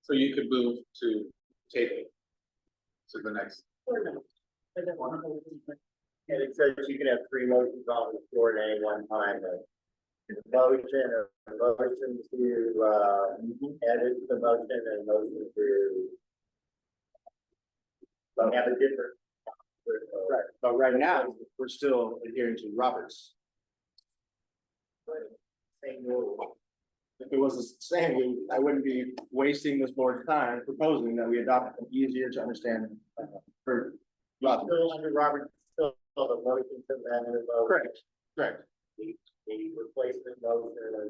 So you could move to table to the next.
And it says you can have 3 motions on the floor at any one time. A motion to edit the motion and motion to. But have a different.
Right, but right now, we're still adhering to Roberts.
Same rule.
If it was the same, I wouldn't be wasting this board's time proposing that we adopt an easier to understand for Roberts.
Still under Robert, still the motion to amend the vote.
Correct, correct.
The replacement motion and.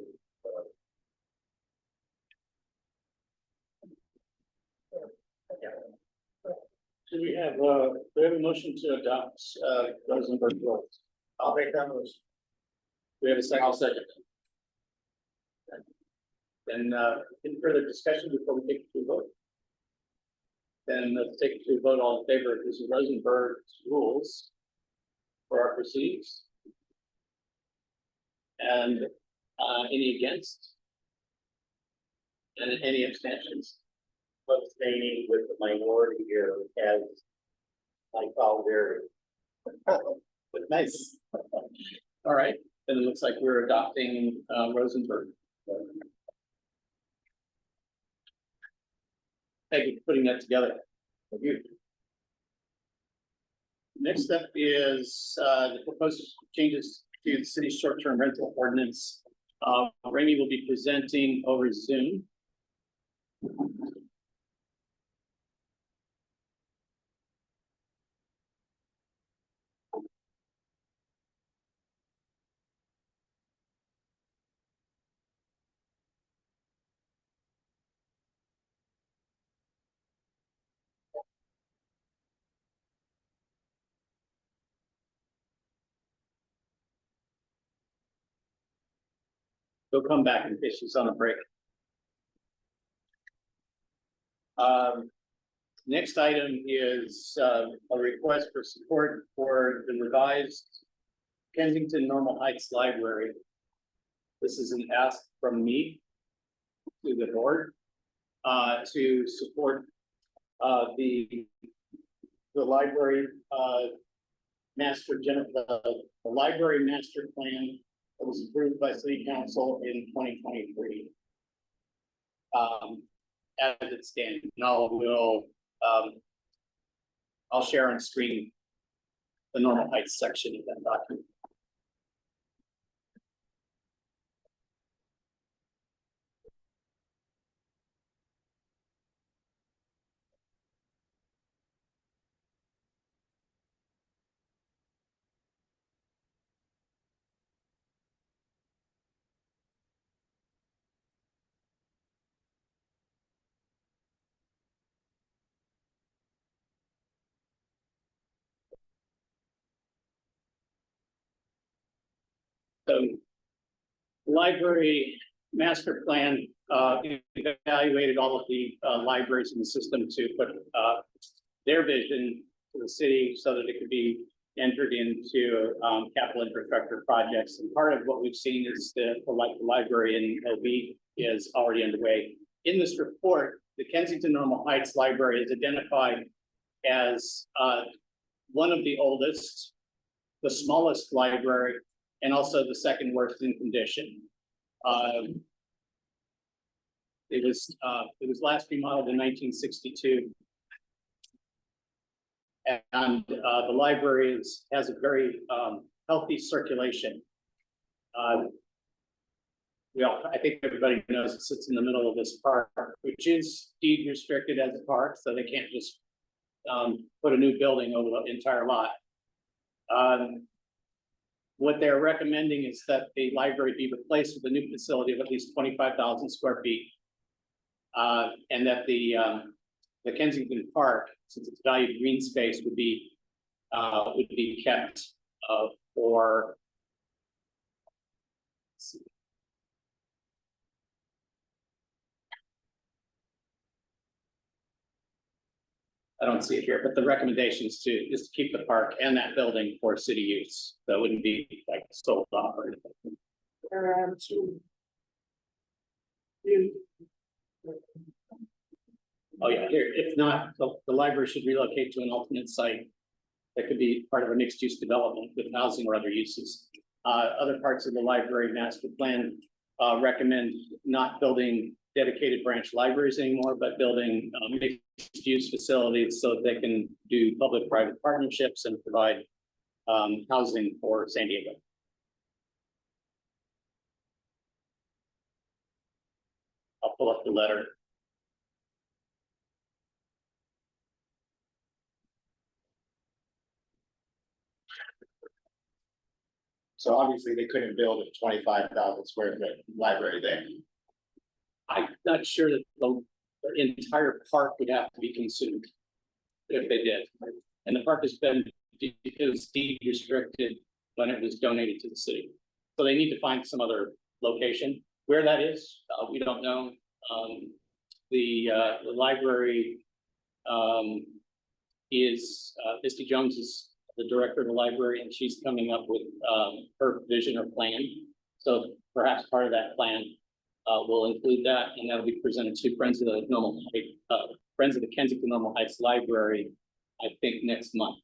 Do we have a motion to adopt Rosenberg Rules?
I'll make that motion.
We have a second.
I'll second.
Then, any further discussion before we take it to a vote? Then let's take it to a vote. All in favor of Mr. Rosenberg's rules for our proceedings. And, any against? And any abstentions?
Abstaining with the minority here as my solidarity.
Nice. All right, then it looks like we're adopting Rosenberg. Thank you for putting that together. Thank you. Next up is the proposed changes to the city's short-term rental ordinance. Remy will be presenting over Zoom. He'll come back in case she's on a break. Next item is a request for support for the revised Kensington-Normal Heights Library. This is an ask from me to the board to support the library the library master plan that was approved by City Council in 2023. As it stands, I'll share on screen the Normal Heights section of that document. So, library master plan evaluated all of the libraries in the system to put their vision to the city so that it could be entered into capital infrastructure projects. And part of what we've seen is the library in OB is already underway. In this report, the Kensington-Normal Heights Library is identified as one of the oldest, the smallest library, and also the second worst in condition. It was last remodeled in 1962. And the library has a very healthy circulation. I think everybody knows it sits in the middle of this park, which is deed restricted as a park, so they can't just put a new building over the entire lot. What they're recommending is that the library be replaced with a new facility of at least 25,000 square feet. And that the Kensington Park, since it's valued green space, would be kept for. Let's see. I don't see it here, but the recommendation is to keep the park and that building for city use. That wouldn't be like sold off or anything. Oh yeah, here, if not, the library should relocate to an alternate site that could be part of a mixed-use development with housing or other uses. Other parts of the library master plan recommend not building dedicated branch libraries anymore, but building mixed-use facilities so that they can do public-private partnerships and provide housing for San Diego. I'll pull up the letter.
So obviously they couldn't build a 25,000 square foot library there.
I'm not sure that the entire park would have to be consumed if they did. And the park was deed restricted when it was donated to the city. So they need to find some other location. Where that is, we don't know. The library, is, Misty Jones is the director of the library, and she's coming up with, her vision or plan. So perhaps part of that plan, will include that, and that'll be presented to Friends of the Friends of the Kensington-Normal Heights Library, I think next month.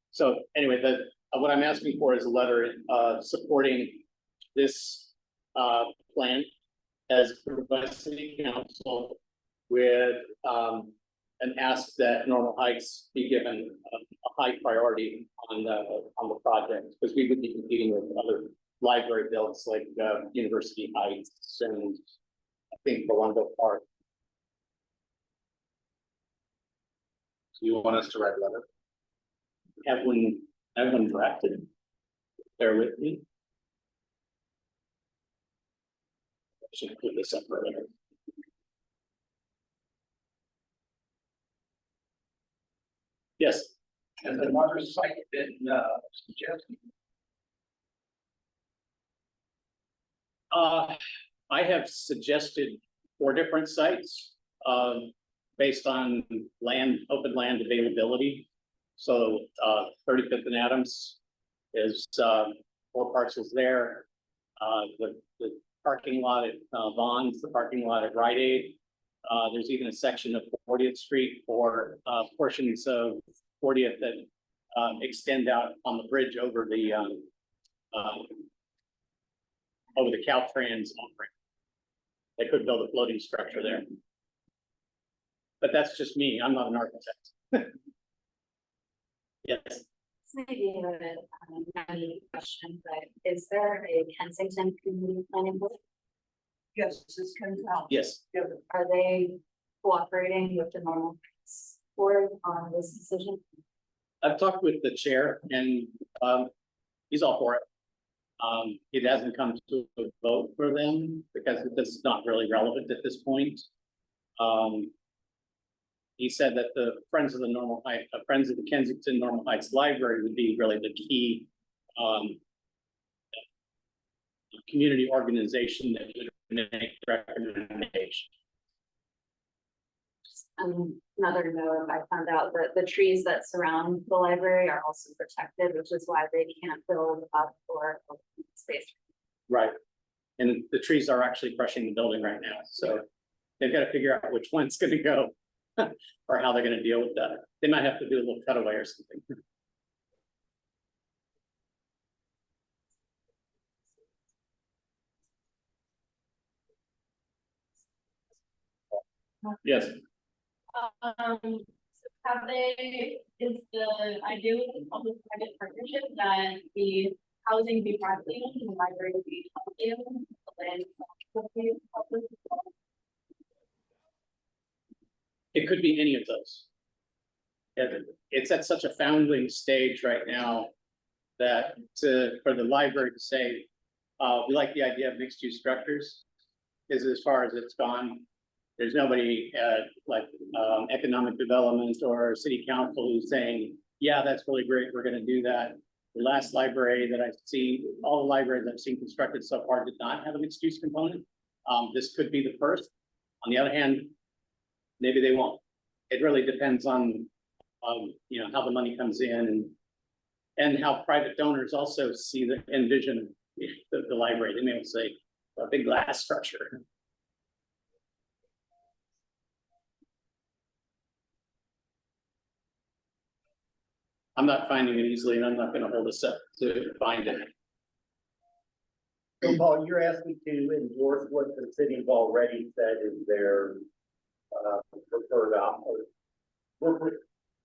So anyway, what I'm asking for is a letter, supporting this, plan as approved by City Council with, an ask that Normal Heights be given a high priority on the project, because we would be competing with other library builds like, University Heights and I think Belondo Park.
Do you want us to write a letter?
Have one drafted. Bear with me. I should put this up right there. Yes.
Has another site been, suggested?
I have suggested 4 different sites, based on open land availability. So, 35th and Adams is, 4 parcels there. The parking lot at, Vaughn's, the parking lot at Rite Aid. There's even a section of 40th Street or, portions of 40th that, extend out on the bridge over the Caltrans offering. They could build a floating structure there. But that's just me. I'm not an architect. Yes.
This may be a naive question, but is there a Kensington Community Planning Board?
Yes, this can count.
Yes.
Are they cooperating with the Normal Heights Board on this decision?
I've talked with the chair and, he's all for it. It hasn't come to a vote for them because this is not really relevant at this point. He said that the Friends of the Kensington-Normal Heights Library would be really the key, community organization that would make recommendations.
Another note, I found out that the trees that surround the library are also protected, which is why they can't build up or open space.
Right. And the trees are actually crushing the building right now, so they've got to figure out which one's going to go or how they're going to deal with that. They might have to do a little cutaway or something. Yes.
Have they, is the idea with the public-private partnership that the housing be privately owned and the library be publicly owned?
It could be any of those. It's at such a foundling stage right now that for the library to say, we like the idea of mixed use structures is as far as it's gone. There's nobody like economic development or city council who's saying, yeah, that's really great, we're gonna do that. The last library that I've seen, all the libraries I've seen constructed so far did not have a mixed use component. This could be the first. On the other hand, maybe they won't. It really depends on you know, how the money comes in and how private donors also see the envision the library. They may say a big glass structure. I'm not finding it easily, and I'm not going to hold us up to find it.
So Paul, you're asking to endorse what the city's already said is their preferred option.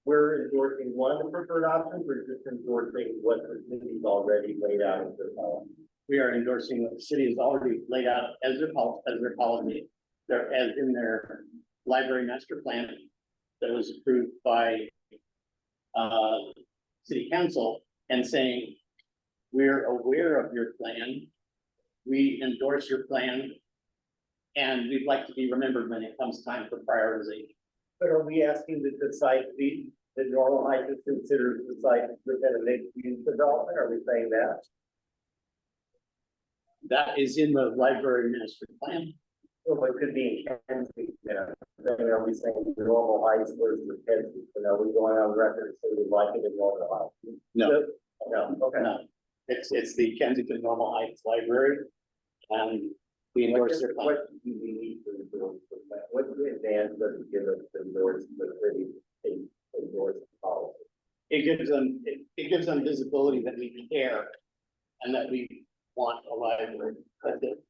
We're endorsing one of the preferred options, or just endorsing what the city's already laid out as their policy?
We are endorsing what the city has already laid out as their policy, as in their library master plan that was approved by city council, and saying, we're aware of your plan, we endorse your plan, and we'd like to be remembered when it comes time for prioritization.
But are we asking that the site be, the Normal Heights is considered the site within a mixed use development? Are we saying that?
That is in the library master plan.
Well, it could be in Kensington, are we saying the Normal Heights versus Kensington, are we going on record and say we like it in Normal Heights?
No,
No, okay.
no, it's the Kensington-Normal Heights Library. And we endorse their plan.
What do we need to do for that? What advance does it give us to endorse the city, endorse the policy?
It gives them visibility that we care and that we want a library. That's it.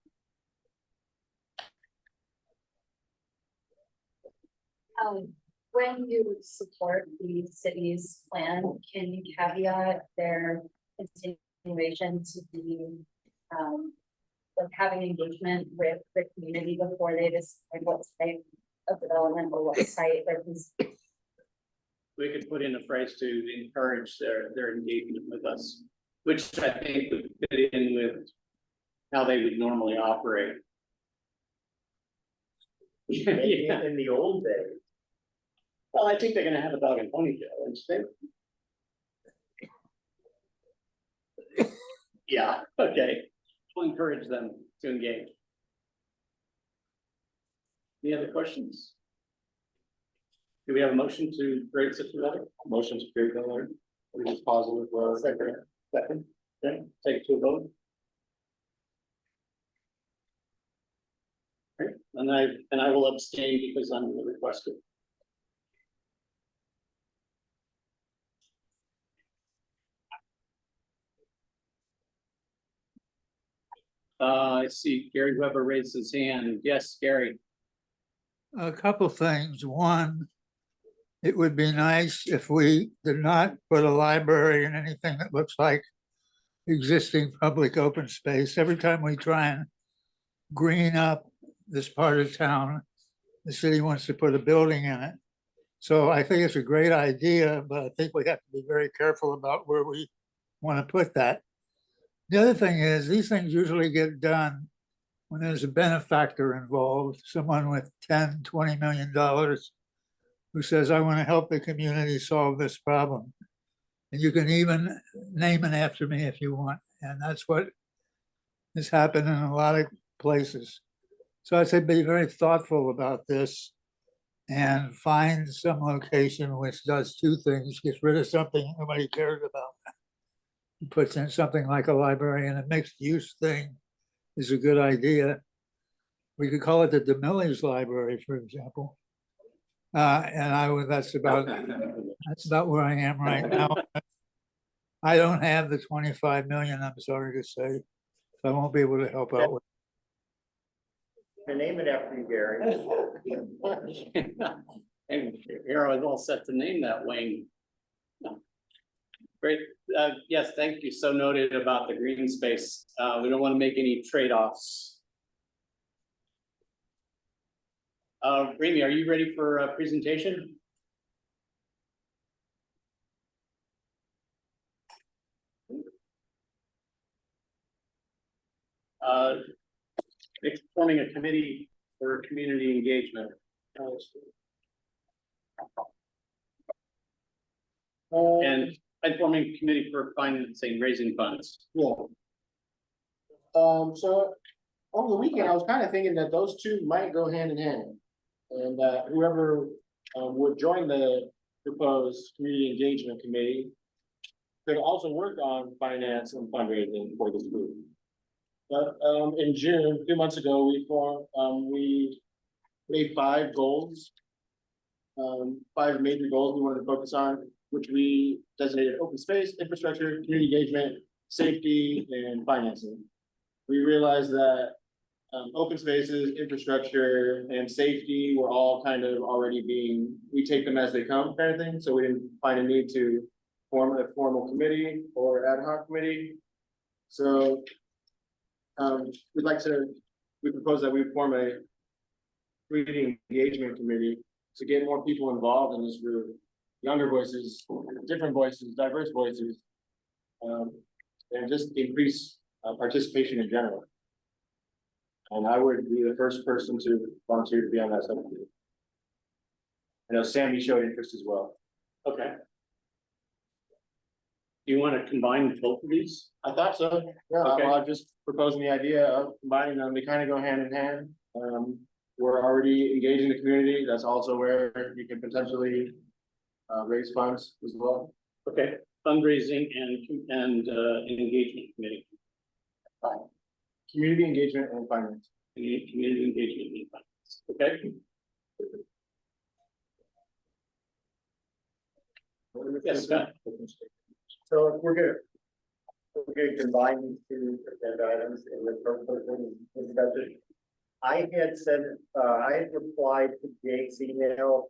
When you support the city's plan, can you caveat their continuation to be, like having engagement with the community before they decide what type of development or what site they're considering?
We could put in a phrase to encourage their engagement with us, which I think would fit in with how they would normally operate.
Maybe
Yeah.
in the old days.
Well, I think they're gonna have a dog and pony show instead. Yeah, okay. We'll encourage them to engage. Any other questions? Do we have a motion to create such a letter?
Motion to create the letter. We just positive.
Second, okay, take it to a vote. Right, and I will abstain because I'm the requester. I see Gary Weber raised his hand. Yes, Gary.
A couple things. One, it would be nice if we did not put a library in anything that looks like existing public open space. Every time we try and green up this part of town, the city wants to put a building in it. So I think it's a great idea, but I think we have to be very careful about where we want to put that. The other thing is, these things usually get done when there's a benefactor involved, someone with $10–20 million who says, I want to help the community solve this problem. And you can even name it after me if you want. And that's what has happened in a lot of places. So I'd say be very thoughtful about this and find some location which does two things, gets rid of something nobody cares about. Puts in something like a library, and a mixed use thing is a good idea. We could call it the DeMillies Library, for example. And that's about where I am right now. I don't have the 25 million, I'm sorry to say, so I won't be able to help out with.
And name it after you, Gary.
And here I was all set to name that wing. Great, yes, thank you. So noted about the green space. We don't want to make any trade-offs. Remy, are you ready for a presentation? Forming a committee for community engagement. And forming a committee for financing, raising funds.
Yeah. So over the weekend, I was kind of thinking that those two might go hand in hand. And whoever would join the proposed community engagement committee could also work on finance and fundraising for this group. But in June, 2 months ago, we made 5 goals. 5 major goals we wanted to focus on, which we designated open space, infrastructure, community engagement, safety, and financing. We realized that open spaces, infrastructure, and safety were all kind of already we take them as they come kind of thing. So we didn't find a need to form a formal committee or ad hoc committee. So we propose that we form a community engagement committee to get more people involved in this group. Younger voices, different voices, diverse voices, and just increase participation in general. And I would be the first person to volunteer to be on that subcommittee. I know Sammy showed interest as well.
Okay. Do you want to combine both of these?
I thought so, yeah,
Okay.
I'm just proposing the idea of combining them, they kind of go hand in hand. We're already engaging the community, that's also where you can potentially raise funds as well.
Okay, fundraising and engagement committee,
Community engagement and finance.
community engagement and finance. Okay. Yes, Scott.
So if we're gonna combine these two agenda items in the first discussion. I had said, I had replied to Jake's email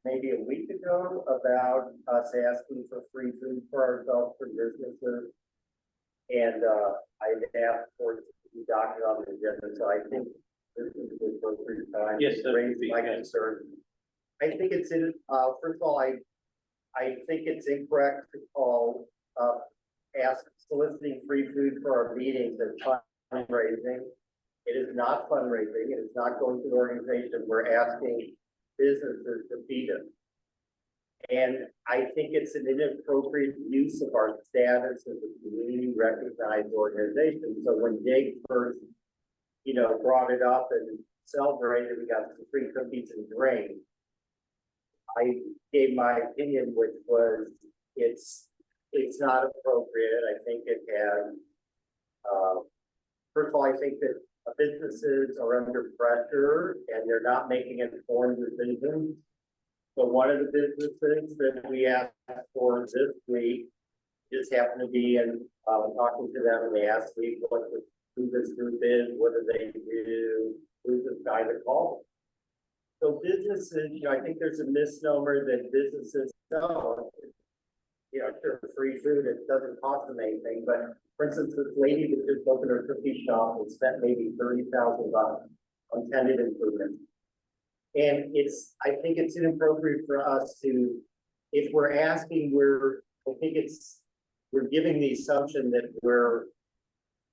maybe a week ago about us asking for free food for ourselves for businesses. And, I had asked for it to be doctored on the agenda, so I think this is the appropriate time.
Yes,
to
that
raise
would be
my
good.
concern. I think it's in, first of all, I think it's incorrect to call, ask soliciting free food for our meetings as fundraising. It is not fundraising. It is not going to the organization. We're asking businesses to feed us. And I think it's an inappropriate use of our status as a community recognized organization. So when Jake first, brought it up and celebrated, we got some free cookies and drink. I gave my opinion, which was, it's not appropriate. I think it has, first of all, I think that businesses are under pressure and they're not making informed decisions. So one of the businesses that we asked for this week just happened to be in, talking to them, and they asked me who this group is, what do they do, who's this guy to call? So businesses, I think there's a misnomer that businesses know, sure, free food, it doesn't cost them anything, but for instance, this lady that just opened her cookie shop and spent maybe $30,000 on tenant improvements. And I think it's inappropriate for us to, if we're asking, we're giving the assumption that we're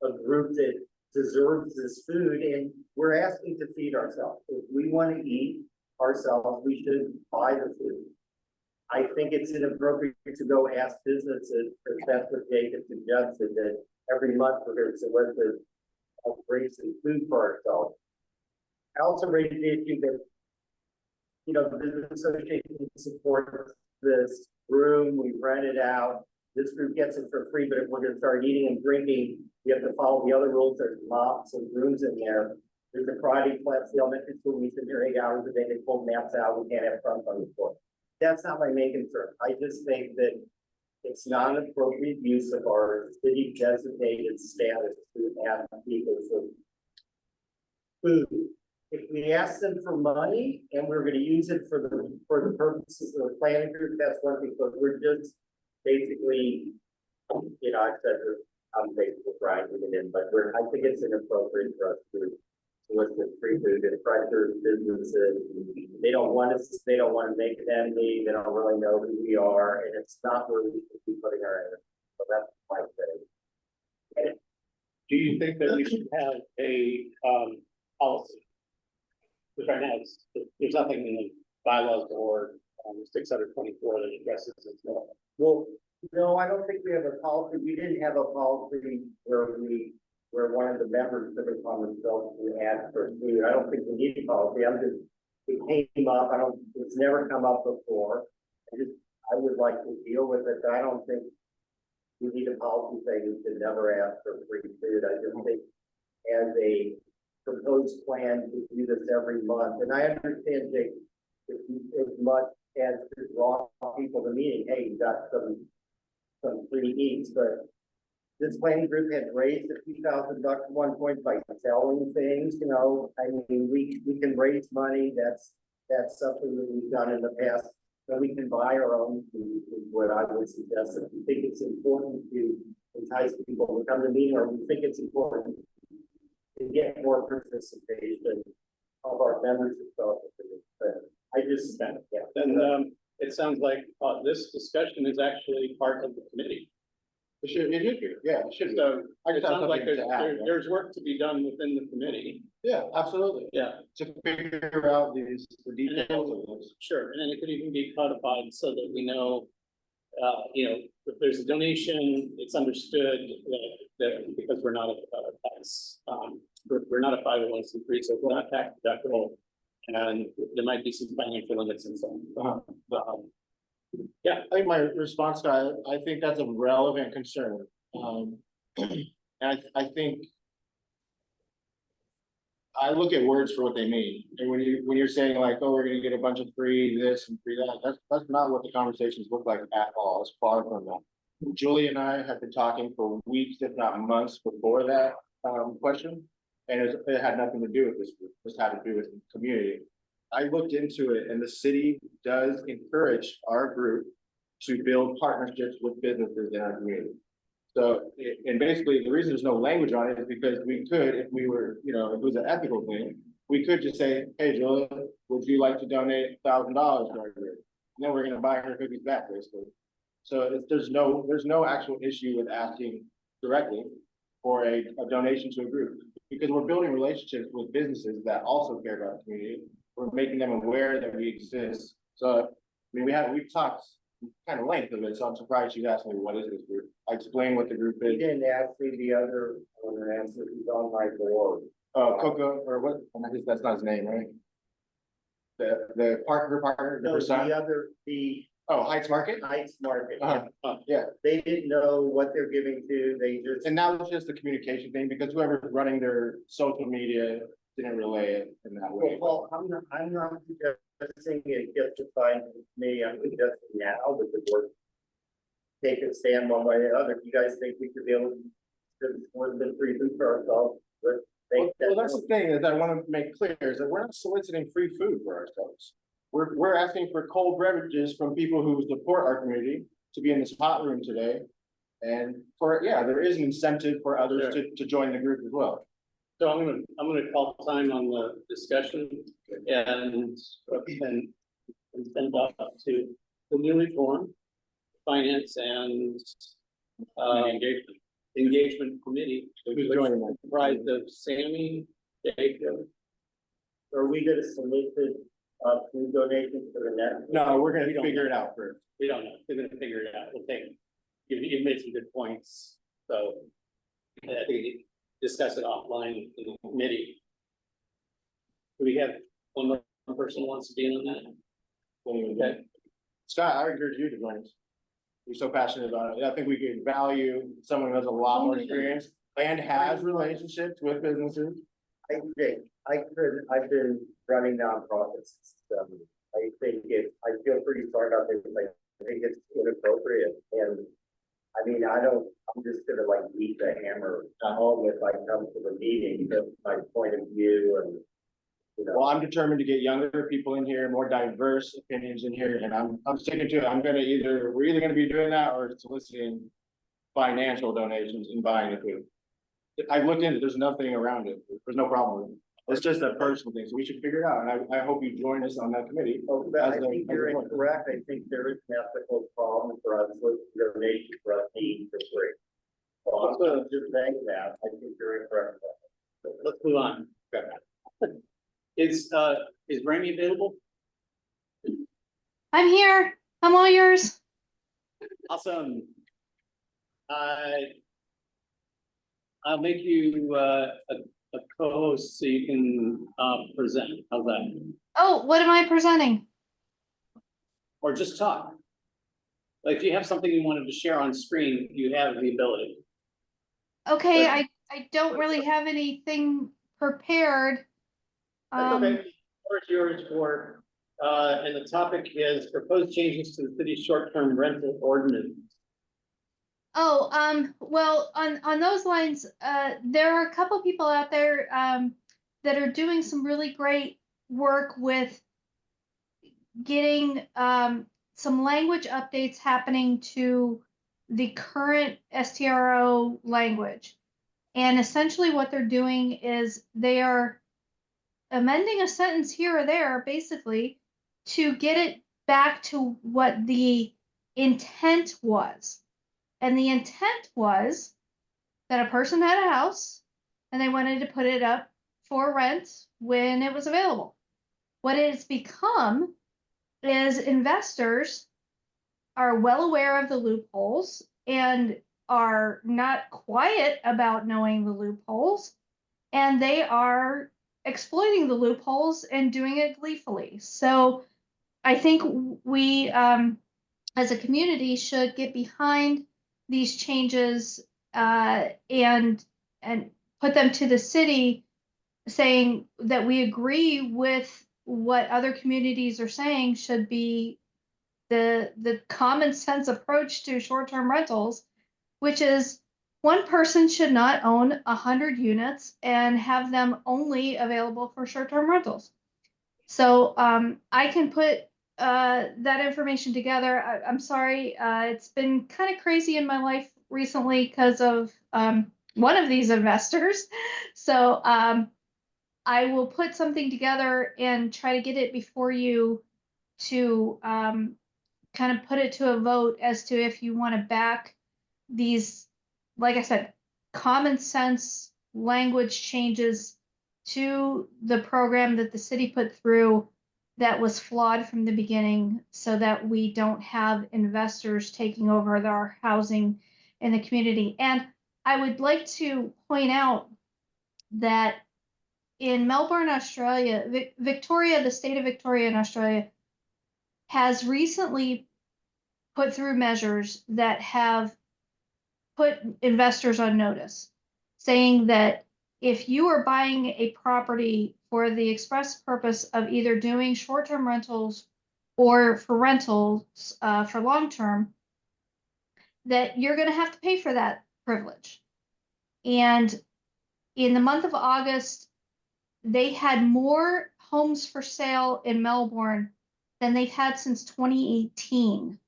a group that deserves this food, and we're asking to feed ourselves. If we want to eat ourselves, we should buy the food. I think it's inappropriate to go ask businesses, because that's what Jacob suggested, that every month we're going to solicit bring some food for ourselves. I also raised the issue that, the business association supports this room, we rent it out. This group gets it for free, but if we're gonna start eating and drinking, we have to follow the other rules. There's mops and rooms in there. There's a karate class, the elementary school, we sit there 8 hours a day, they pull maps out, we can't have fun on the floor. That's not my main concern. I just think that it's not an appropriate use of our city designated status to ask people for food. If we ask them for money and we're gonna use it for the purposes of the planning group, that's one thing, but we're just basically, I said, I'm basically grinding it in, but I think it's inappropriate for us to solicit free food and pressure businesses. They don't want to make an enemy, they don't really know who we are, and it's not where we should be putting our energy. So that's my thing.
Do you think that we should have a policy? Because right now there's nothing in the bylaws or 624 that addresses this.
Well, no, I don't think we have a policy. We didn't have a policy where one of the members took it upon themselves to ask for food. I don't think we need a policy. It came up. It's never come up before. I would like to deal with it, but I don't think we need a policy saying we should never ask for free food. I just think as a proposed plan to do this every month, and I understand, Jake, as much as to draw people to meeting, hey, you got some free eats, but this planning group had raised a few $1,000 at one point by selling things, I mean, we can raise money, that's something that we've done in the past, so we can buy our own food, is what I would suggest. If we think it's important to entice people to come to the meeting, or we think it's important to get more participation of our members and stuff. But I just, yeah.
Then it sounds like this discussion is actually part of the committee.
It should be, yeah, it should be.
So
I
it
just have
sounds like
something to add,
there's work to be done within the committee.
Yeah, absolutely.
Yeah,
To figure out the details of this.
sure. And then it could even be codified so that we know you know, if there's a donation, it's understood that because we're not a tax, we're not a 501c3, so we're not tax deductible. And there might be some financial limits and so on.
Yeah, I think my response to, I think that's a relevant concern. And I think I look at words for what they mean. And when you're saying like, oh, we're gonna get a bunch of free this and free that, that's not what the conversations look like at all. It's far from that. Julie and I have been talking for weeks, if not months, before that question. And it had nothing to do with this group, it just had to do with the community. I looked into it, and the city does encourage our group to build partnerships with businesses in our community. So, and basically the reason there's no language on it is because we could, if we were, you know, if it was an ethical thing, we could just say, hey, Julia, would you like to donate $1,000 to our group? And then we're gonna buy her cookies back, basically. So there's no actual issue with asking directly for a donation to a group, because we're building relationships with businesses that also care about the community. We're making them aware that we exist. So, I mean, we've talked kind of length of it, so I'm surprised you asked me, what is this group? I explained what the group
You
is.
didn't ask me the other answer, he's on my board.
Coco, or what, I guess that's not his name, right? The partner,
No,
the son?
the
Oh, Heights Market?
Heights Market.
Yeah,
They didn't know what they're giving to, they just.
and now it's just a communication thing, because whoever's running their social media didn't relay it in that way.
Well, I'm not suggesting it gets defined with me, I'm suggesting now that the board take a stand one way or the other. If you guys think we could be able to more than free food for ourselves, but
Well, that's the thing is I want to make clear is that we're not soliciting free food for ourselves. We're asking for cold beverages from people who support our community to be in this hot room today. And there is an incentive for others to join the group as well.
So I'm gonna call time on the discussion and send off to the newly formed Finance and Engagement Committee.
Who's joining that?
Comprised of Sammy, Jacob.
are we gonna solicit food donations for the next?
No, we're
We
gonna
don't
figure it
know.
out first.
We don't know, they're gonna figure it out, we'll take, you've made some good points, so. I think we discuss it offline in the committee. Do we have one more person who wants to be in on that? Okay.
Scott, I encourage you to join us. You're so passionate about it. I think we could value someone who has a lot more experience and has relationships with businesses.
I've been running nonprofits. I feel pretty sorry about this, I think it's inappropriate, and I mean, I'm just gonna like beat the hammer home if I come to the meeting, that's my point of view, and you know.
Well, I'm determined to get younger people in here, more diverse opinions in here, and I'm sticking to it. We're either gonna be doing that or soliciting financial donations and buying the food. I looked into it, there's nothing around it. There's no problem with it. It's just a personal thing, so we should figure it out, and I hope you join us on that committee.
I think you're incorrect, I think there is an ethical problem for us with donation for us to eat for free. Well, I'm just saying that, I think you're incorrect.
Let's move on. Is Remy available?
I'm here. I'm all yours.
Awesome. I'll make you a co-host so you can present. How's that?
Oh, what am I presenting?
Or just talk. Like if you have something you wanted to share on screen, you have the ability.
Okay, I don't really have anything prepared.
That's okay. The floor is yours for, and the topic is proposed changes to the city's short-term rental ordinance.
Oh, well, on those lines, there are a couple people out there that are doing some really great work with getting some language updates happening to the current STRO language. And essentially what they're doing is they are amending a sentence here or there, basically, to get it back to what the intent was. And the intent was that a person had a house and they wanted to put it up for rent when it was available. What it's become is investors are well aware of the loopholes and are not quiet about knowing the loopholes, and they are exploiting the loopholes and doing it gleefully. So I think we, as a community, should get behind these changes and put them to the city, saying that we agree with what other communities are saying should be the common sense approach to short-term rentals, which is one person should not own 100 units and have them only available for short-term rentals. So I can put that information together. I'm sorry, it's been kind of crazy in my life recently because of one of these investors. So I will put something together and try to get it before you to kind of put it to a vote as to if you want to back these, like I said, common sense language changes to the program that the city put through that was flawed from the beginning, so that we don't have investors taking over our housing in the community. And I would like to point out that in Melbourne, Australia, Victoria, the state of Victoria in Australia, has recently put through measures that have put investors on notice, saying that if you are buying a property for the express purpose of either doing short-term rentals or for rentals for long-term, that you're going to have to pay for that privilege. And in the month of August, they had more homes for sale in Melbourne than they've had since 2018.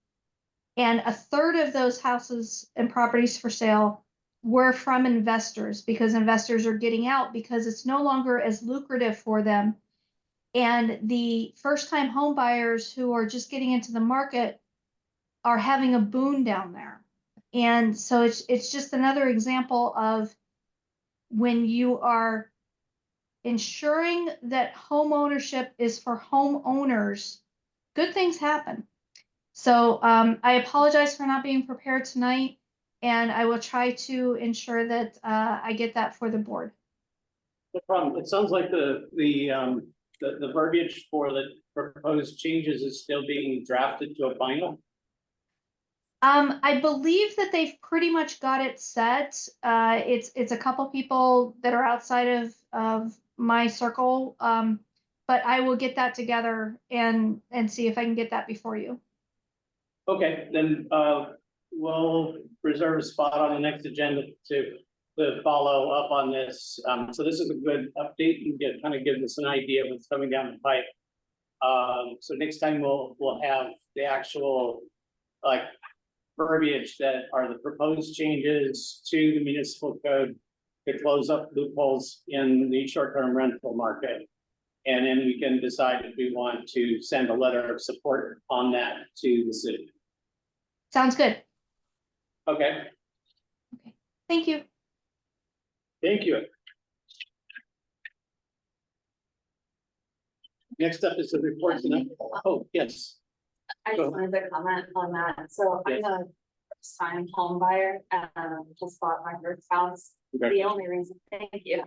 And a third of those houses and properties for sale were from investors, because investors are getting out because it's no longer as lucrative for them. And the first-time home buyers who are just getting into the market are having a boon down there. And so it's just another example of when you are ensuring that home ownership is for homeowners, good things happen. So I apologize for not being prepared tonight, and I will try to ensure that I get that for the board.
No problem. It sounds like the verbiage for the proposed changes is still being drafted to a final.
I believe that they've pretty much got it set. It's a couple people that are outside of my circle, but I will get that together and see if I can get that before you.
Okay, then we'll reserve a spot on the next agenda to follow up on this. So this is a good update and kind of gives us an idea of what's coming down the pipe. So next time we'll have the actual like verbiage that are the proposed changes to the municipal code to close up loopholes in the short-term rental market. And then we can decide if we want to send a letter of support on that to the city.
Sounds good.
Okay.
Okay. Thank you.
Thank you. Next up is the reports. Oh, yes.
I just wanted to comment on that. So I'm a first-time home buyer, just bought my first house. The only reason, thank you.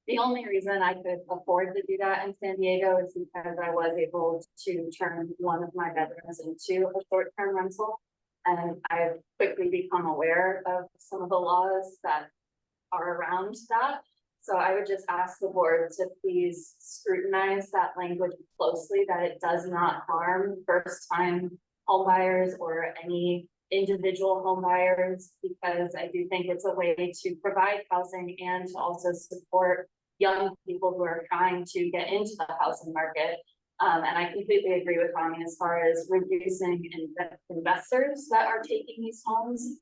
The only reason I could afford to do that in San Diego is because I was able to turn one of my bedrooms into a short-term rental. And I've quickly become aware of some of the laws that are around that. So I would just ask the board to please scrutinize that language closely, that it does not harm first-time home buyers or any individual home buyers, because I do think it's a way to provide housing and to also support young people who are trying to get into the housing market. And I completely agree with Tommy as far as reducing investors that are taking these homes.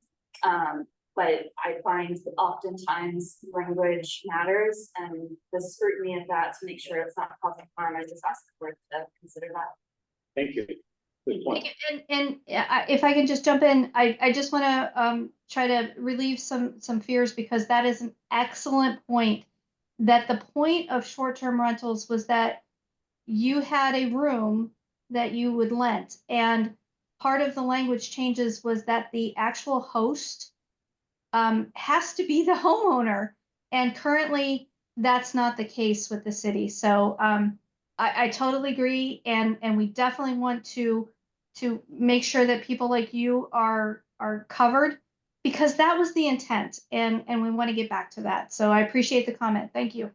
But I find that oftentimes language matters, and the scrutiny of that to make sure it's not causing harm. I just ask the board to consider that.
Thank you. Good point.
And if I can just jump in, I just want to try to relieve some fears, because that is an excellent point. That the point of short-term rentals was that you had a room that you would rent, and part of the language changes was that the actual host has to be the homeowner. And currently, that's not the case with the city. So I totally agree. And we definitely want to make sure that people like you are covered, because that was the intent. And we want to get back to that. So I appreciate the comment. Thank you.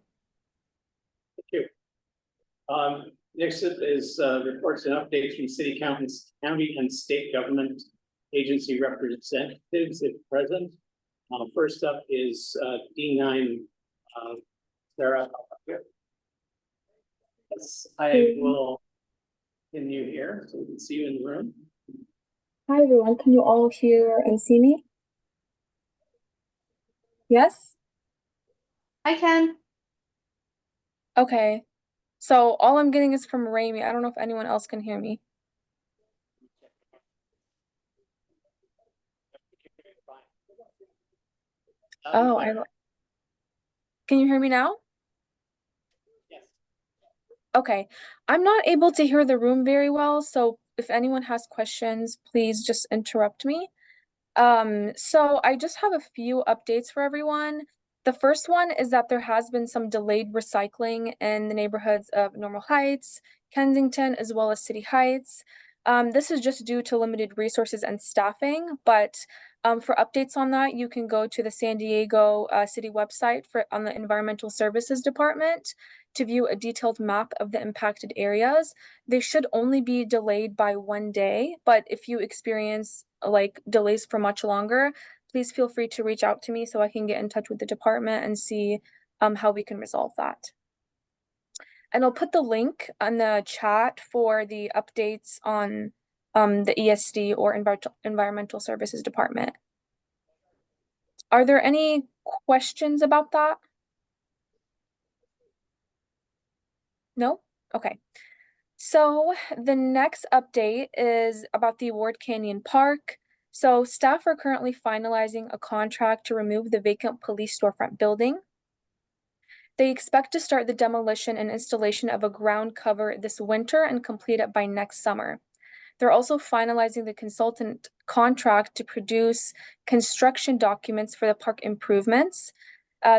Thank you. Next up is reports and updates from city accountants, county and state government agency representatives if present. First up is D9, Sarah. Yes, I will pin you here so we can see you in the room.
Hi everyone, can you all hear and see me? Yes?
I can.
Okay. So all I'm getting is from Rami. I don't know if anyone else can hear me. Oh, can you hear me now?
Yes.
Okay. I'm not able to hear the room very well, so if anyone has questions, please just interrupt me. So I just have a few updates for everyone. The first one is that there has been some delayed recycling in the neighborhoods of Normal Heights, Kensington, as well as City Heights. This is just due to limited resources and staffing, but for updates on that, you can go to the San Diego City website on the Environmental Services Department to view a detailed map of the impacted areas. They should only be delayed by 1 day, but if you experience like delays for much longer, please feel free to reach out to me so I can get in touch with the department and see how we can resolve that. And I'll put the link on the chat for the updates on the ESD or Environmental Services Department. Are there any questions about that? No? Okay. So the next update is about the Ward Canyon Park. So staff are currently finalizing a contract to remove the vacant police storefront building. They expect to start the demolition and installation of a ground cover this winter and complete it by next summer. They're also finalizing the consultant contract to produce construction documents for the park improvements.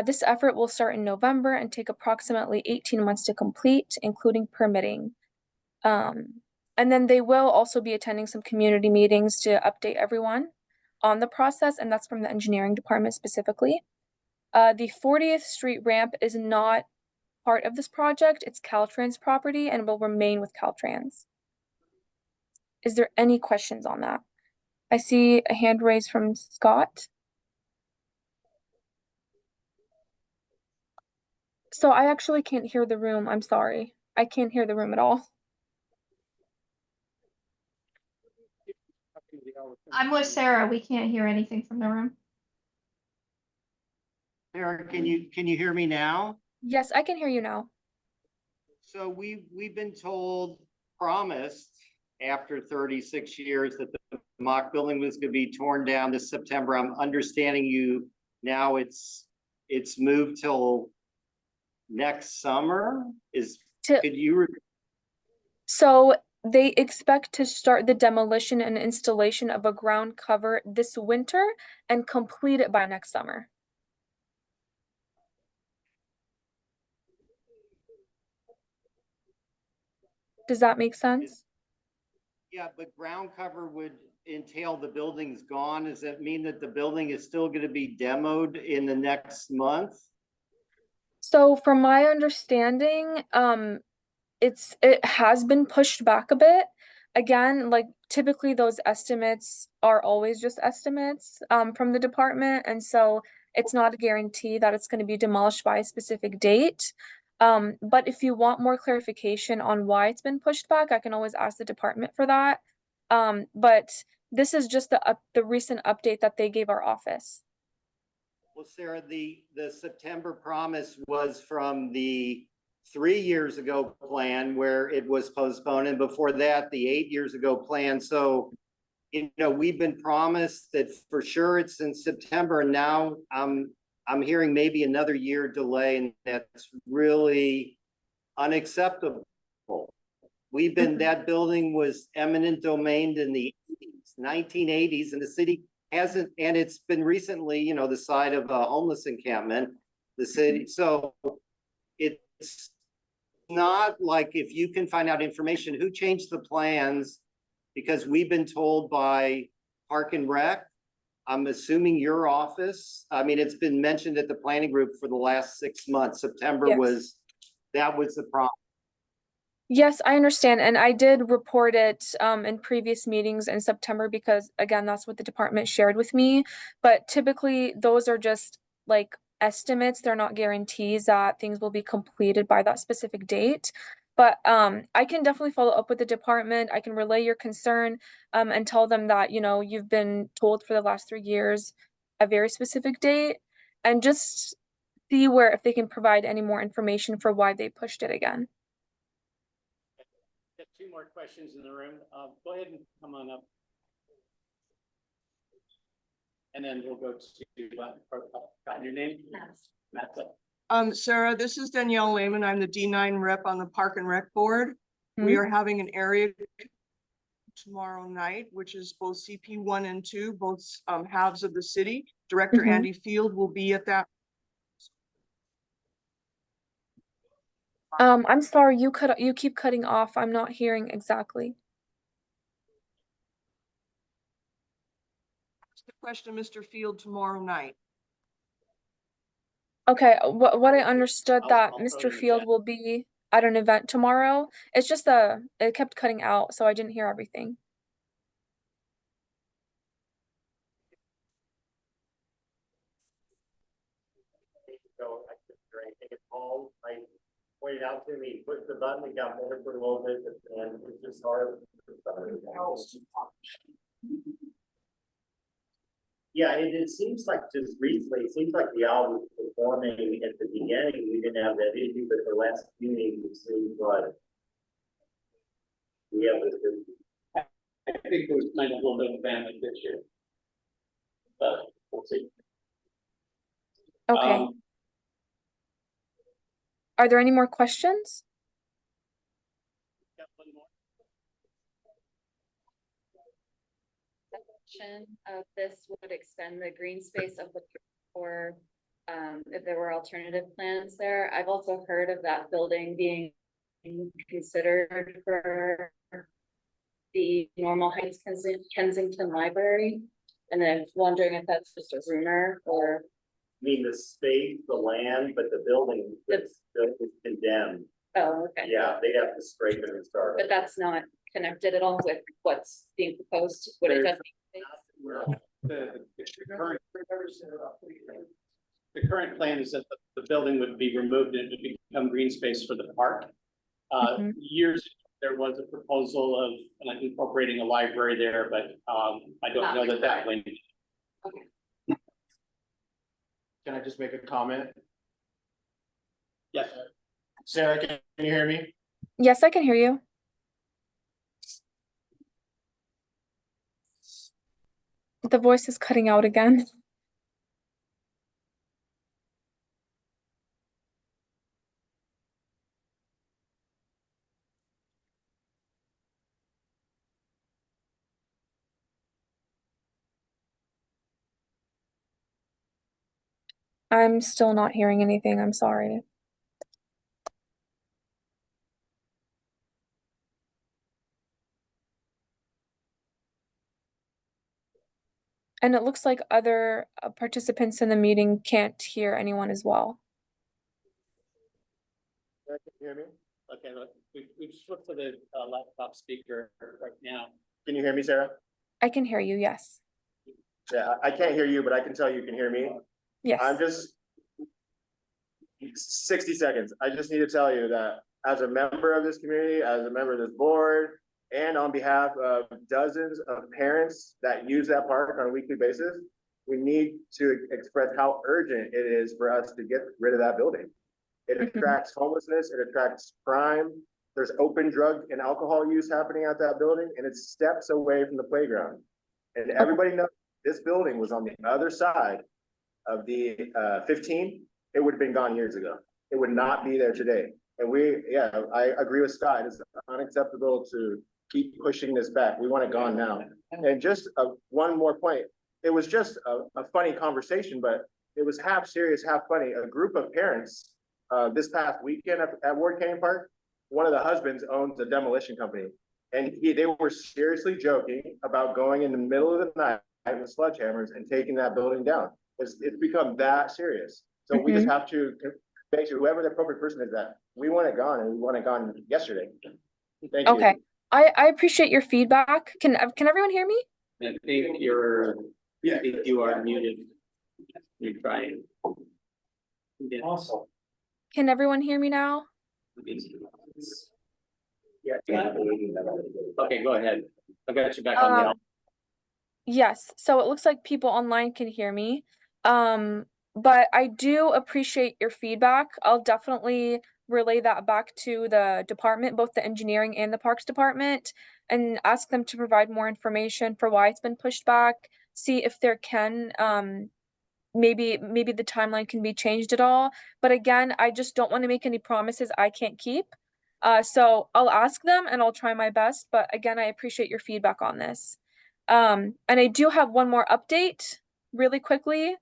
This effort will start in November and take approximately 18 months to complete, including permitting. And then they will also be attending some community meetings to update everyone on the process, and that's from the engineering department specifically. The 40th Street ramp is not part of this project. It's Caltrans property and will remain with Caltrans. Is there any questions on that? I see a hand raised from Scott. So I actually can't hear the room. I'm sorry. I can't hear the room at all.
I'm with Sarah. We can't hear anything from the room.
Sarah, can you hear me now?
Yes, I can hear you now.
So we've been promised after 36 years that the mock building was going to be torn down this September. I'm understanding you now it's moved till next summer. Could you?
So they expect to start the demolition and installation of a ground cover this winter and complete it by next summer. Does that make sense?
Yeah, but ground cover would entail the building's gone. Does that mean that the building is still going to be demoed in the next month?
So from my understanding, it has been pushed back a bit. Again, like typically those estimates are always just estimates from the department, and so it's not a guarantee that it's going to be demolished by a specific date. But if you want more clarification on why it's been pushed back, I can always ask the department for that. But this is just the recent update that they gave our office.
Well, Sarah, the September promise was from the 3 years ago plan where it was postponed, and before that, the 8 years ago plan. So, we've been promised that for sure it's in September, and now I'm hearing maybe another year delay, and that's really unacceptable. We've been, that building was eminent domain in the 1980s, and the city hasn't, and it's been recently, you know, the site of a homeless encampment, the city, so it's not like if you can find out information, who changed the plans, because we've been told by Park and Rec, I'm assuming your office, I mean, it's been mentioned at the planning group for the last 6 months. September
Yes.
that was the problem.
Yes, I understand, and I did report it in previous meetings in September because again, that's what the department shared with me. But typically, those are just like estimates. They're not guarantees that things will be completed by that specific date. But I can definitely follow up with the department. I can relay your concern and tell them that, you know, you've been told for the last 3 years a very specific date, and just see where if they can provide any more information for why they pushed it again.
Got 2 more questions in the room. Go ahead and come on up. And then we'll go to, got your name? Matt's up.
Sarah, this is Danielle Lehman. I'm the D9 rep on the Park and Rec Board. We are having an area tomorrow night, which is both CP 1 and 2, both halves of the city. Director Andy Field will be at that.
I'm sorry, you keep cutting off. I'm not hearing exactly.
Ask the question, Mr. Field, tomorrow night.
Okay, what I understood that
I'll throw it
Mr.
in the
Field
chat.
will be at an event tomorrow. It's just it kept cutting out, so I didn't hear everything.
So I think it's all, I pointed out to me, pushed the button, and got better for a little bit, and it's just hard. Yeah, it seems like just recently, it seems like the owl was performing at the beginning, we didn't have that issue, but the last few meetings, it seems like we have this.
I think there was kind of a little bit of damage this year. But we'll see.
Okay. Are there any more questions?
Got one more.
Of this would extend the green space of the, or if there were alternative plans there. I've also heard of that building being considered for the Normal Heights Kensington Library, and I'm wondering if that's just a rumor or.
I mean, the space, the land, but the building is condemned.
Oh, okay.
Yeah, they'd have to scrape it and start.
But that's not connected at all with what's being proposed, what it does.
The current plan is that the building would be removed and it would become green space for the park. Years ago, there was a proposal of incorporating a library there, but I don't know that went.
Okay.
Can I just make a comment?
Yes.
Sarah, can you hear me?
Yes, I can hear you. The voice is cutting out again. I'm still not hearing anything. I'm sorry. And it looks like other participants in the meeting can't hear anyone as well.
Can you hear me?
Okay, look, we've flipped to the laptop speaker right now.
Can you hear me, Sarah?
I can hear you, yes.
Yeah, I can't hear you, but I can tell you can hear me.
Yes.
I'm just 60 seconds. I just need to tell you that as a member of this community, as a member of this board, and on behalf of dozens of parents that use that park on a weekly basis, we need to express how urgent it is for us to get rid of that building. It attracts homelessness, it attracts crime. There's open drug and alcohol use happening at that building, and it's steps away from the playground. And everybody knows this building was on the other side of the 15. It would have been gone years ago. It would not be there today. And I agree with Scott. It's unacceptable to keep pushing this back. We want it gone now. And just one more point. It was just a funny conversation, but it was half serious, half funny. A group of parents this past weekend at Ward Canyon Park, one of the husbands owns a demolition company. And they were seriously joking about going in the middle of the night with sledgehammers and taking that building down. It's become that serious. So we just have to make sure whoever the appropriate person is that we want it gone, and we want it gone yesterday. Thank you.
Okay, I appreciate your feedback. Can everyone hear me?
I think you are muted. You're trying.
Also.
Can everyone hear me now?
Yeah. Okay, go ahead. I got you back on the.
Yes, so it looks like people online can hear me. But I do appreciate your feedback. I'll definitely relay that back to the department, both the engineering and the parks department, and ask them to provide more information for why it's been pushed back. See if there can maybe the timeline can be changed at all. But again, I just don't want to make any promises I can't keep. So I'll ask them and I'll try my best. But again, I appreciate your feedback on this. And I do have one more update really quickly.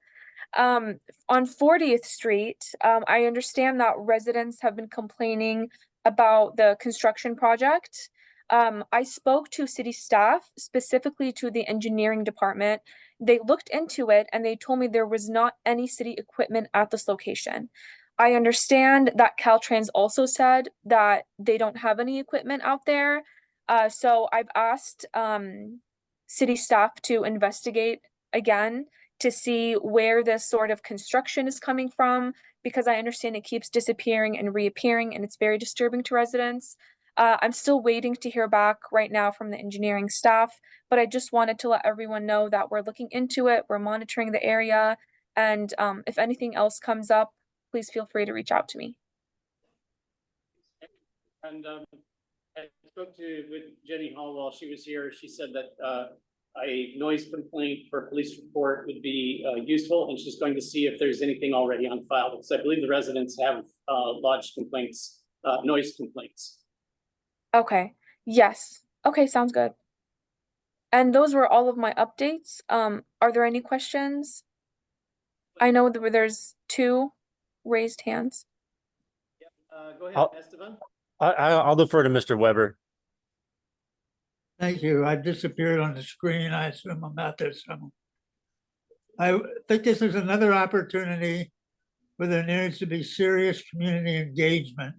On 40th Street, I understand that residents have been complaining about the construction project. I spoke to city staff, specifically to the engineering department. They looked into it and they told me there was not any city equipment at this location. I understand that Caltrans also said that they don't have any equipment out there. So I've asked city staff to investigate again to see where this sort of construction is coming from, because I understand it keeps disappearing and reappearing and it's very disturbing to residents. I'm still waiting to hear back right now from the engineering staff, but I just wanted to let everyone know that we're looking into it, we're monitoring the area, and if anything else comes up, please feel free to reach out to me.
And I spoke with Jenny Hall while she was here. She said that a noise complaint for a police report would be useful, and she's going to see if there's anything already on file, because I believe the residents have lodged complaints, noise complaints.
Okay, yes. Okay, sounds good. And those were all of my updates. Are there any questions? I know there's 2 raised hands.
Go ahead, Esteban.
I'll defer to Mr. Weber.
Thank you. I disappeared on the screen. I assume I'm out there somewhere. I think this is another opportunity where there needs to be serious community engagement.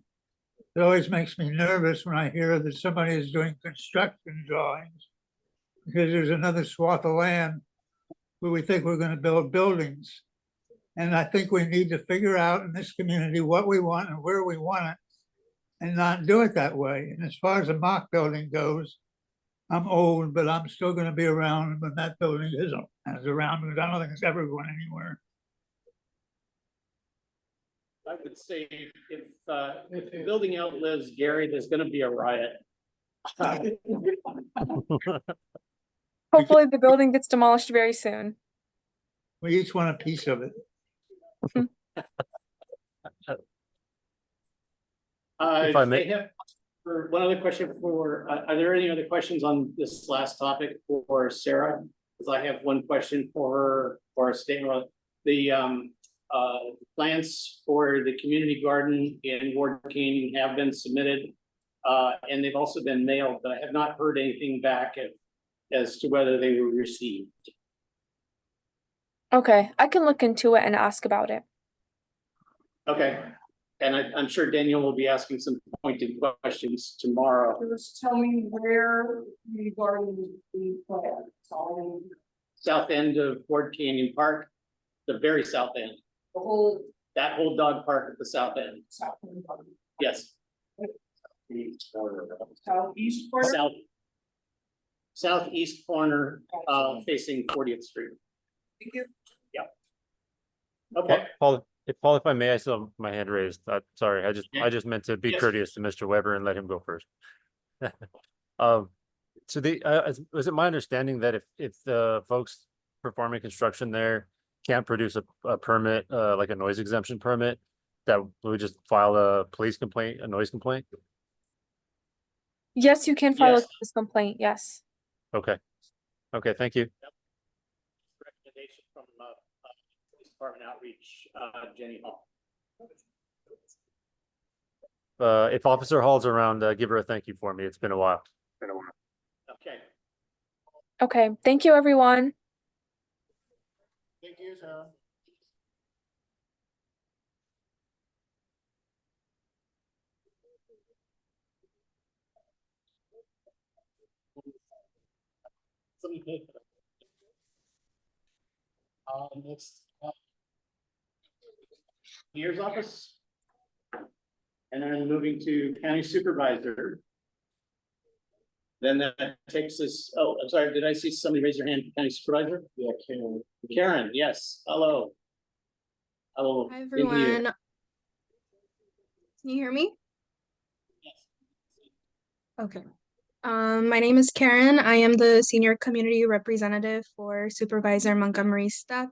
It always makes me nervous when I hear that somebody is doing construction drawings, because there's another swath of land where we think we're going to build buildings. And I think we need to figure out in this community what we want and where we want it, and not do it that way. And as far as a mock building goes, I'm old, but I'm still going to be around when that building is around, because I don't think it's ever going anywhere.
I would say if the building outlives Gary, there's going to be a riot.
Hopefully the building gets demolished very soon.
We each want a piece of it.
If I may.
One other question are there any other questions on this last topic for Sarah? Because I have one question for her, or Stella. The plans for the community garden in Ward Canyon have been submitted, and they've also been mailed, but I have not heard anything back as to whether they were received.
Okay, I can look into it and ask about it.
Okay, and I'm sure Daniel will be asking some pointed questions tomorrow.
Just tell me where the garden is being planned.
South end of Ward Canyon Park, the very south end. That whole dog park at the south end. Yes.
Southeast corner?
Southeast corner, facing 40th Street.
Thank you.
Yeah. Okay.
Paul, if I may, I still have my hand raised. Sorry, I just meant to be courteous to Mr. Weber and let him go first. So was it my understanding that if the folks performing construction there can't produce a permit, like a noise exemption permit, that we just file a police complaint, a noise complaint?
Yes, you can file a
Yes.
police complaint, yes.
Okay. Okay, thank you.
Recommendation from, Police Department Outreach, Jenny Hall.
If Officer Hall's around, give her a thank you for me. It's been a while.
Okay.
Okay, thank you, everyone.
Thank you, Sarah.
Next. Mayor's office. And then moving to county supervisor. Then that takes us, oh, I'm sorry, did I see somebody raise their hand, county supervisor?
Yeah, Karen.
Karen, yes, hello. Hello.
Hi,
in here.
everyone. Can you hear me? Okay. My name is Karen. I am the senior community representative for Supervisor Montgomery's staff.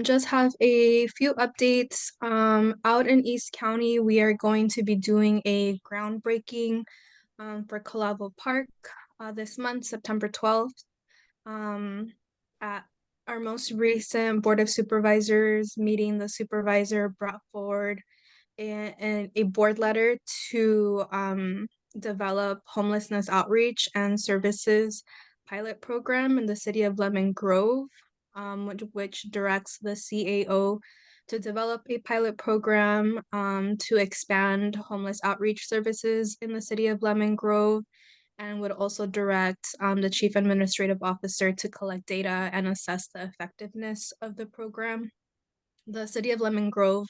Just have a few updates. Out in East County, we are going to be doing a groundbreaking for Calavo Park this month, September 12th. At our most recent Board of Supervisors meeting, the supervisor brought forward a board letter to develop homelessness outreach and services pilot program in the city of Lemon Grove, which directs the CAO to develop a pilot program to expand homeless outreach services in the city of Lemon Grove, and would also direct the chief administrative officer to collect data and assess the effectiveness of the program. The city of Lemon Grove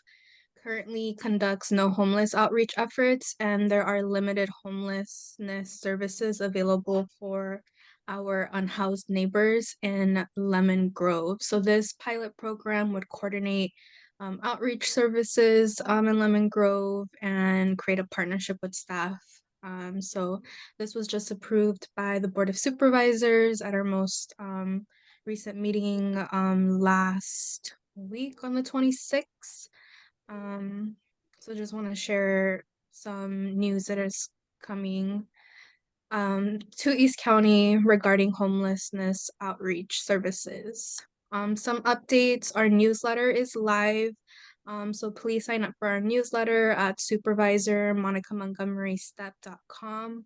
currently conducts no homeless outreach efforts, and there are limited homelessness services available for our unhoused neighbors in Lemon Grove. So this pilot program would coordinate outreach services in Lemon Grove and create a partnership with staff. So this was just approved by the Board of Supervisors at our most recent meeting last week on the 26th. So just want to share some news that is coming to East County regarding homelessness outreach services. Some updates, our newsletter is live. So please sign up for our newsletter at supervisormonicamontgomerystep.com.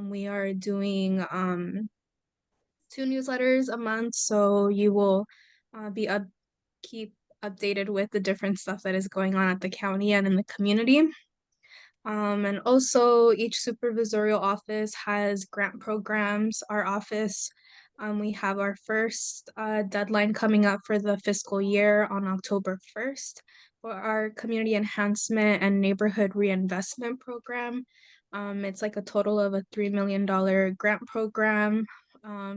We are doing 2 newsletters a month, so you will keep updated with the different stuff that is going on at the county and in the community. And also each supervisorial office has grant programs. Our office, we have our first deadline coming up for the fiscal year on October 1st for our community enhancement and neighborhood reinvestment program. It's like a total of a $3 million grant program.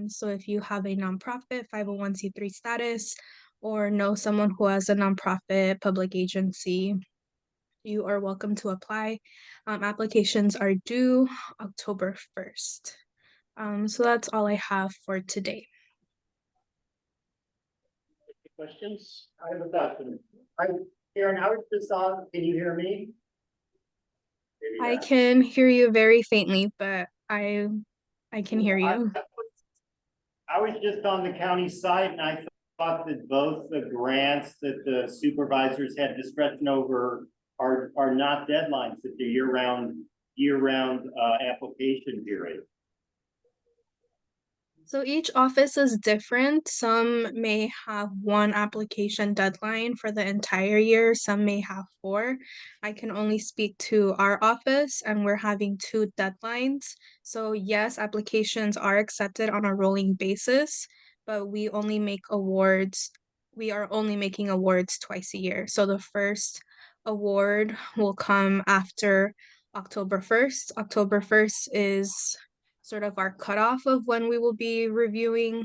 So if you have a nonprofit 501c3 status, or know someone who has a nonprofit public agency, you are welcome to apply. Applications are due October 1st. So that's all I have for today.
Questions?
I have a question. Karen, I was just on, can you hear me?
I can hear you very faintly, but I can hear you.
I was just on the county site and I thought that both the grants that the supervisors had discretion over are not deadlines, that they're year-round application period.
So each office is different. Some may have 1 application deadline for the entire year. Some may have 4. I can only speak to our office, and we're having 2 deadlines. So yes, applications are accepted on a rolling basis, but we only make awards. We are only making awards twice a year. So the first award will come after October 1st. October 1st is sort of our cutoff of when we will be reviewing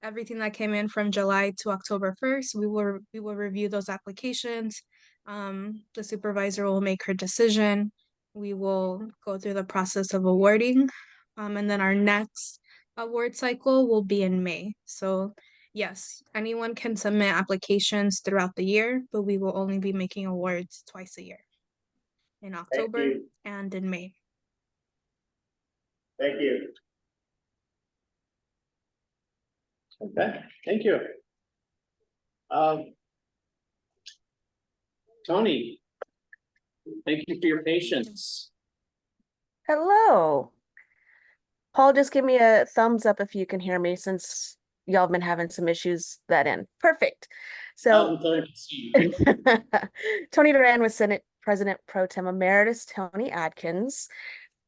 everything that came in from July to October 1st. We will review those applications. The supervisor will make her decision. We will go through the process of awarding. And then our next award cycle will be in May. So Yes, anyone can submit applications throughout the year, but we will only be making awards twice a year, in October
you.
and in May.
Thank you.
Okay, thank you. Tony, thank you for your patience.
Hello. Paul, just give me a thumbs up if you can hear me since y'all have been having some issues that end. Perfect. So Tony Duran with Senate President Pro Tem Emeritus Tony Adkins.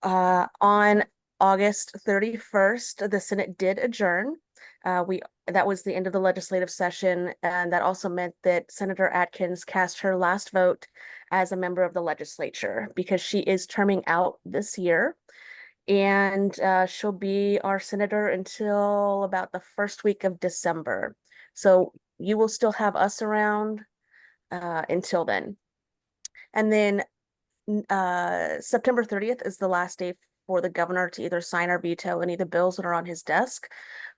On August 31st, the Senate did adjourn. That was the end of the legislative session, and that also meant that Senator Atkins cast her last vote as a member of the legislature because she is terming out this year. And she'll be our senator until about the first week of December. So you will still have us around until then. And then September 30th is the last day for the governor to either sign or veto any of the bills that are on his desk.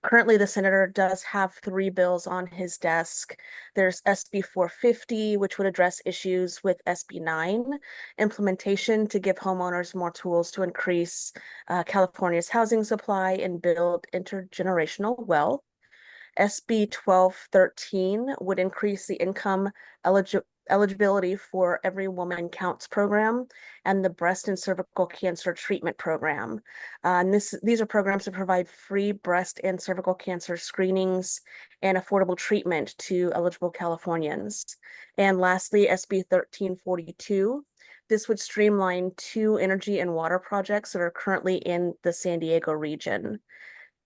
Currently, the senator does have 3 bills on his desk. There's SB 450, which would address issues with SB 9, implementation to give homeowners more tools to increase California's housing supply and build intergenerational wealth. SB 1213 would increase the income eligibility for Every Woman Counts program and the breast and cervical cancer treatment program. And these are programs that provide free breast and cervical cancer screenings and affordable treatment to eligible Californians. And lastly, SB 1342. This would streamline 2 energy and water projects that are currently in the San Diego region.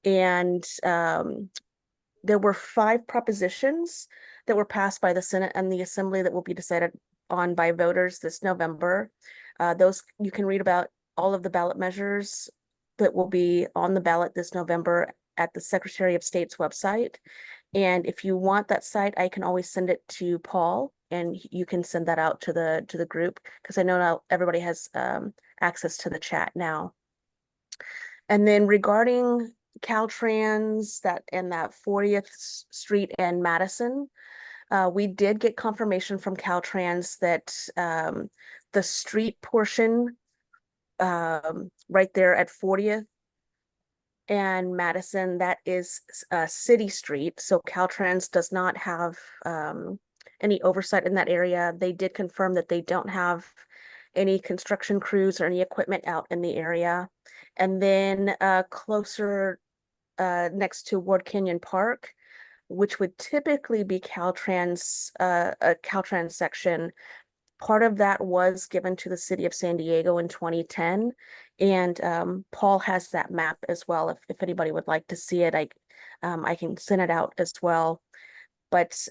And there were 5 propositions that were passed by the Senate and the Assembly that will be decided on by voters this November. Those you can read about all of the ballot measures that will be on the ballot this November at the Secretary of State's website. And if you want that site, I can always send it to Paul, and you can send that out to the group because I know now everybody has access to the chat now. And then regarding Caltrans and that 40th Street and Madison, we did get confirmation from Caltrans that the street portion right there at 40th and Madison, that is a city street. So Caltrans does not have any oversight in that area. They did confirm that they don't have any construction crews or any equipment out in the area. And then closer next to Ward Canyon Park, which would typically be Caltrans, a Caltrans section. Part of that was given to the city of San Diego in 2010. And Paul has that map as well. If anybody would like to see it, I can send it out as well. But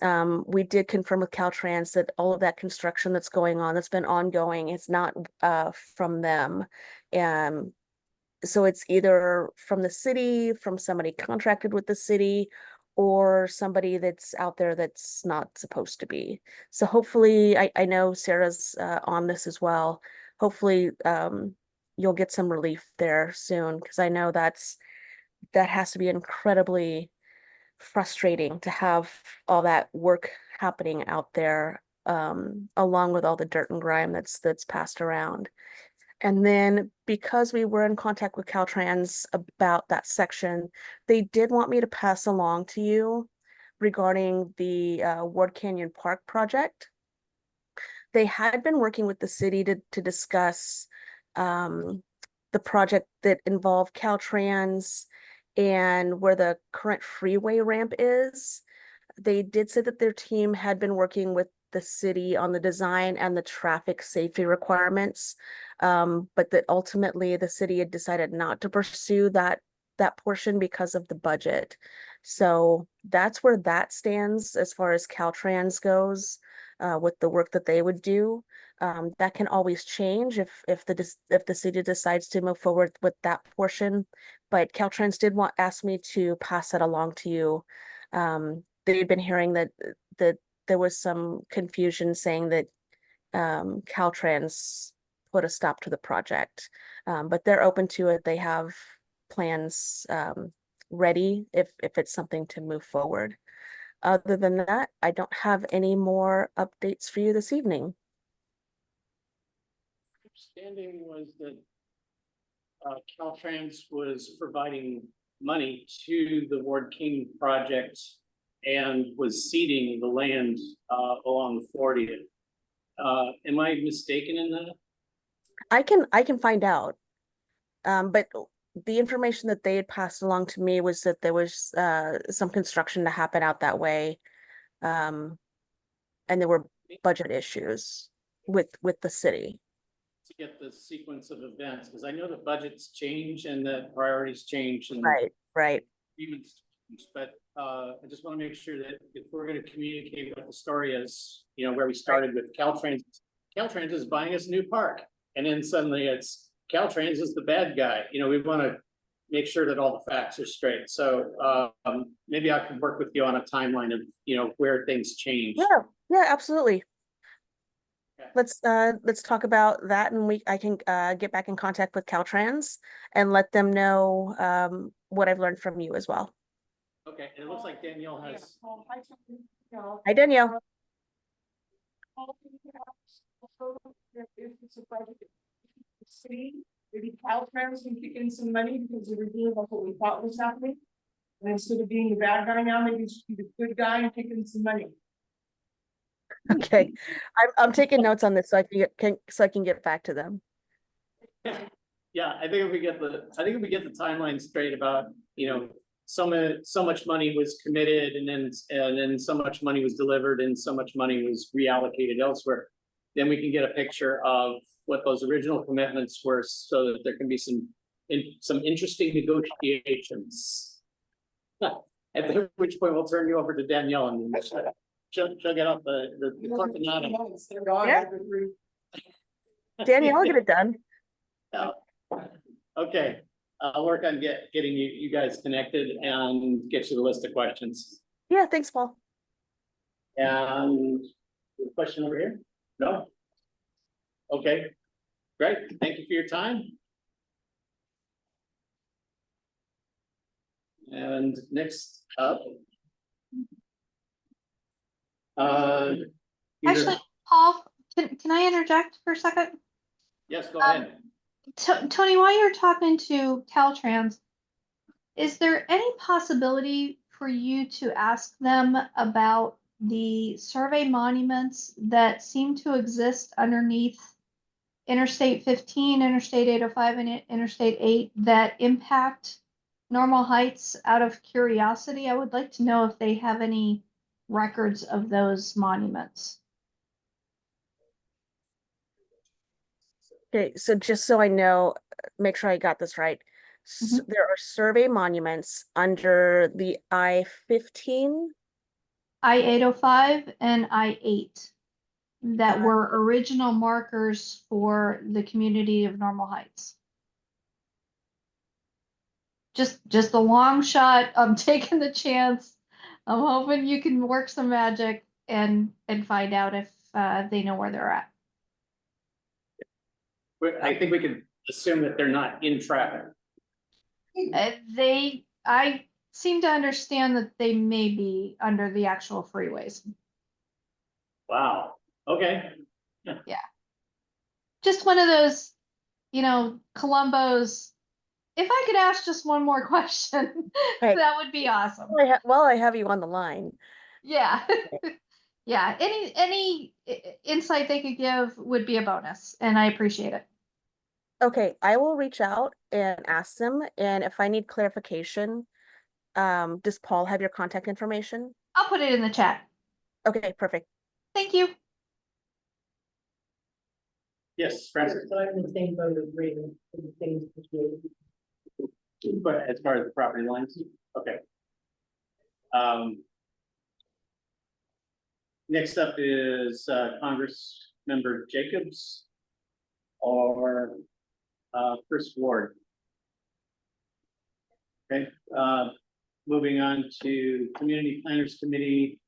we did confirm with Caltrans that all of that construction that's going on, that's been ongoing, is not from them. So it's either from the city, from somebody contracted with the city, or somebody that's out there that's not supposed to be. So hopefully, I know Sarah's on this as well. Hopefully, you'll get some relief there soon, because I know that has to be incredibly frustrating to have all that work happening out there, along with all the dirt and grime that's passed around. And then because we were in contact with Caltrans about that section, they did want me to pass along to you regarding the Ward Canyon Park project. They had been working with the city to discuss the project that involved Caltrans and where the current freeway ramp is. They did say that their team had been working with the city on the design and the traffic safety requirements, but that ultimately the city had decided not to pursue that portion because of the budget. So that's where that stands as far as Caltrans goes, with the work that they would do. That can always change if the city decides to move forward with that portion. But Caltrans did ask me to pass that along to you. They'd been hearing that there was some confusion saying that Caltrans put a stop to the project, but they're open to it. They have plans ready if it's something to move forward. Other than that, I don't have any more updates for you this evening.
Understanding was that Caltrans was providing money to the Ward King project and was seeding the land along 40th. Am I mistaken in that?
I can find out. But the information that they had passed along to me was that there was some construction to happen out that way. And there were budget issues with the city.
To get the sequence of events, because I know that budgets change and that priorities change and
Right.
agreements change, but I just want to make sure that if we're going to communicate what the story is, you know, where we started with Caltrans is buying us a new park, and then suddenly it's Caltrans is the bad guy. You know, we want to make sure that all the facts are straight. So maybe I can work with you on a timeline of, you know, where things change.
Yeah, absolutely. Let's talk about that, and I can get back in contact with Caltrans and let them know what I've learned from you as well.
Okay, and it looks like Danielle has.
Hi, Danielle.
City, maybe Caltrans can kick in some money because they were doing what we thought was happening. And instead of being the bad guy now, maybe you should be the good guy and kick in some money.
Okay, I'm taking notes on this so I can get back to them.
Yeah, I think if we get the timeline straight about, you know, so much money was committed and then so much money was delivered and so much money was reallocated elsewhere, then we can get a picture of what those original commitments were, so that there can be some interesting negotiations. At which point we'll turn you over to Danielle and she'll get out the
Yeah. Danielle, I'll get it done.
Okay, I'll work on getting you guys connected and get you the list of questions.
Yeah, thanks, Paul.
And the question over here? No? Okay, great. Thank you for your time. And next up.
Actually, Paul, can I interject for a second?
Yes, go ahead.
Tony, while you're talking to Caltrans, is there any possibility for you to ask them about the survey monuments that seem to exist underneath Interstate 15, Interstate 805, and Interstate 8 that impact Normal Heights out of curiosity? I would like to know if they have any records of those monuments.
Okay, so just so I know, make sure I got this right. There are survey monuments under the I-15,
I-805 and I-8 that were original markers for the community of Normal Heights. Just a long shot. I'm taking the chance. I'm hoping you can work some magic and find out if they know where they're at.
I think we can assume that they're not in traffic.
I seem to understand that they may be under the actual freeways.
Wow. Okay.
Yeah. Just one of those, you know, Columbo's. If I could ask just one more question, that would be awesome.
Well, I have you on the line.
Yeah. Yeah. Any insight they could give would be a bonus, and I appreciate it.
Okay, I will reach out and ask them, and if I need clarification, does Paul have your contact information?
I'll put it in the chat.
Okay, perfect.
Thank you.
Yes, Francis.
I'm in the same boat of reading things.
But as far as the property lines, okay. Next up is Congress Member Jacobs or First Ward. Okay, moving on to Community Planners Committee.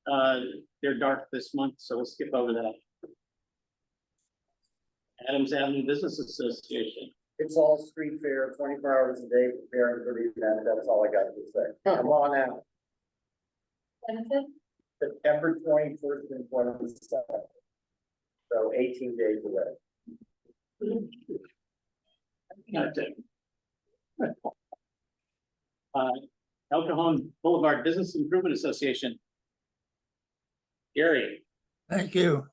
They're dark this month, so we'll skip over that. Adams Avenue Business Association.
It's all street fair, 24 hours a day preparing for the event. That's all I got to say. Come on out. September 21st and 22nd. So 18 days away.
Got it. El Cajon Boulevard Business Improvement Association. Gary.
Thank you.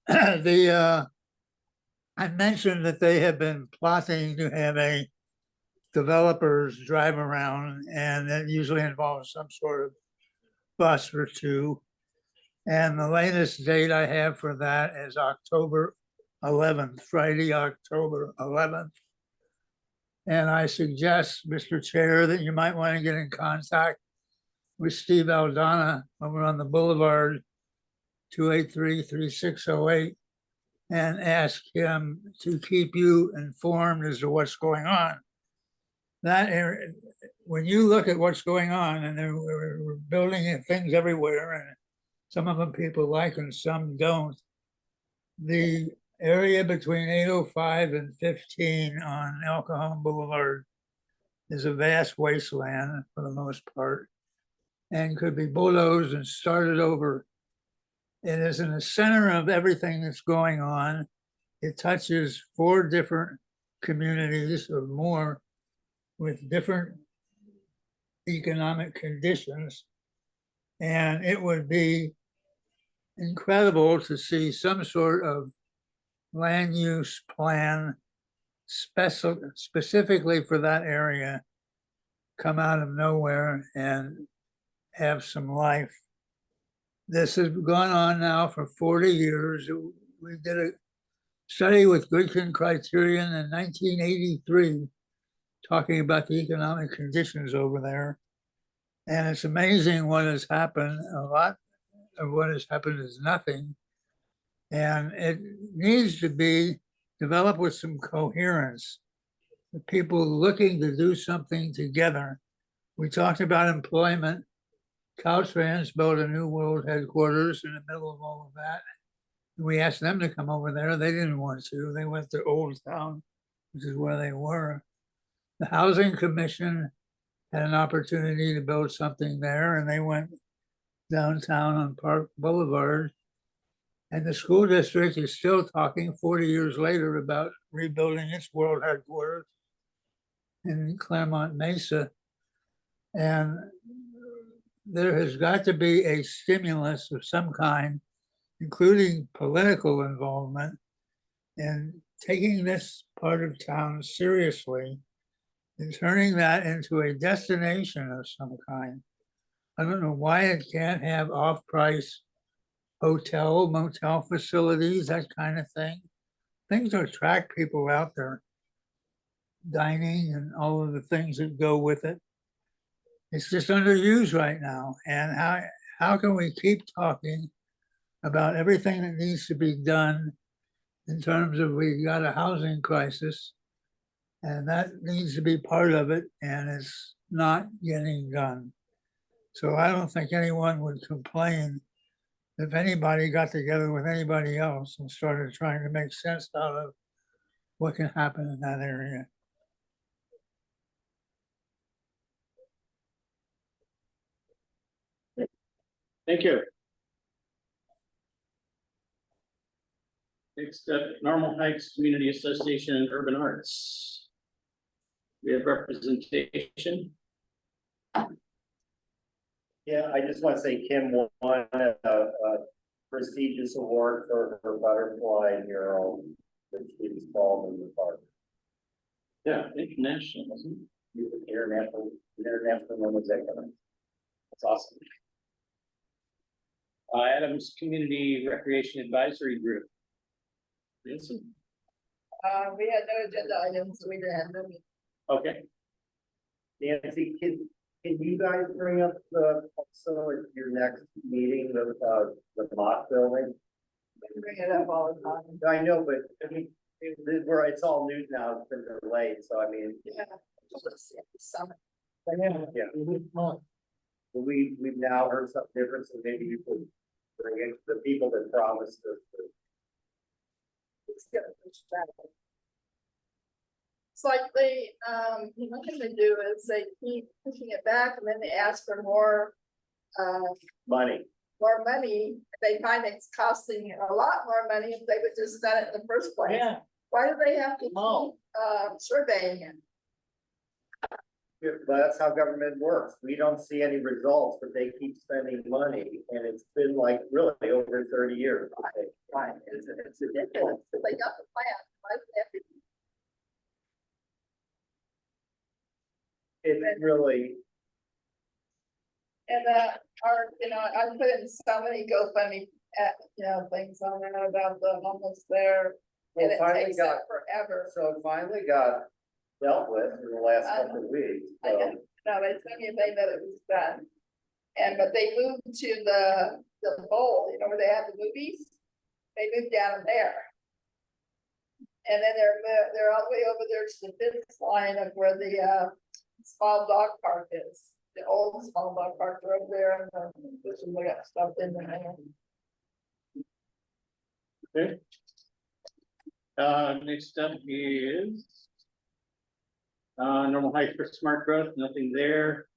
I mentioned that they have been plotting to have a developers drive around, and that usually involves some sort of bus or two. And the latest date I have for that is October 11th, Friday, October 11th. And I suggest, Mr. Chair, that you might want to get in contact with Steve Aldana over on the Boulevard, 283-3608, and ask him to keep you informed as to what's going on. That area, when you look at what's going on, and we're building things everywhere, and some of them people like and some don't. The area between 805 and 15 on El Cajon Boulevard is a vast wasteland for the most part, and could be bulldozed and started over. It is in the center of everything that's going on. It touches 4 different communities or more with different economic conditions. And it would be incredible to see some sort of land use plan specifically for that area come out of nowhere and have some life. This has gone on now for 40 years. We did a study with Goodkin Criterion in 1983, talking about the economic conditions over there. And it's amazing what has happened. A lot of what has happened is nothing. And it needs to be developed with some coherence. The people looking to do something together. We talked about employment. Caltrans built a new world headquarters in the middle of all of that. We asked them to come over there. They didn't want to. They went to Old Town, which is where they were. The Housing Commission had an opportunity to build something there, and they went downtown on Park Boulevard. And the school district is still talking 40 years later about rebuilding its world headquarters in Claremont Mesa. And there has got to be a stimulus of some kind, including political involvement, in taking this part of town seriously and turning that into a destination of some kind. I don't know why it can't have off-price hotel, motel facilities, that kind of thing. Things to attract people out there. Dining and all of the things that go with it. It's just underused right now. And how can we keep talking about everything that needs to be done in terms of we got a housing crisis, and that needs to be part of it, and it's not getting done. So I don't think anyone would complain if anybody got together with anybody else and started trying to make sense out of what can happen in that area.
Thank you. Next up, Normal Heights Community Association and Urban Arts. We have representation.
Yeah, I just want to say Kim won a prestigious award for her butterfly mural that she installed in the park.
Yeah, international, wasn't it?
International Women's Economics.
That's awesome. Adams Community Recreation Advisory Group. Nancy?
We had no agenda items, so we didn't have no meeting.
Okay.
Nancy, can you guys bring up also at your next meeting the Mott building?
We bring it up all the time.
I know, but I mean, it's all news now, it's been delayed, so I mean.
Yeah. Summit.
Yeah. We've now heard something different, so maybe you could bring in the people that promised us.
It's gonna push back. It's like what they do is they keep pushing it back, and then they ask for more
Money.
more money, they find it's costing a lot more money if they would just done it in the first place.
Yeah.
Why do they have to keep, surveying it?
But that's how government works. We don't see any results, but they keep spending money, and it's been like really over 30 years. I think.
Right, it's ridiculous, if they got the plan, why would they have to?
It's really,
And, I put in so many GoFundMe, things on there about the homeless there.
well,
And it
finally
takes
got,
forever.
so it finally got dealt with in the last couple of weeks.
I
So.
know, no, they told me they that it was done. But they moved to the bowl, where they have the movies, they moved down there. And then they're all the way over there to the fifth line of where the, small dog park is, the old small dog park are over there, and there's some stuff in there.
Okay. Next up is Normal Heights for smart growth, nothing there.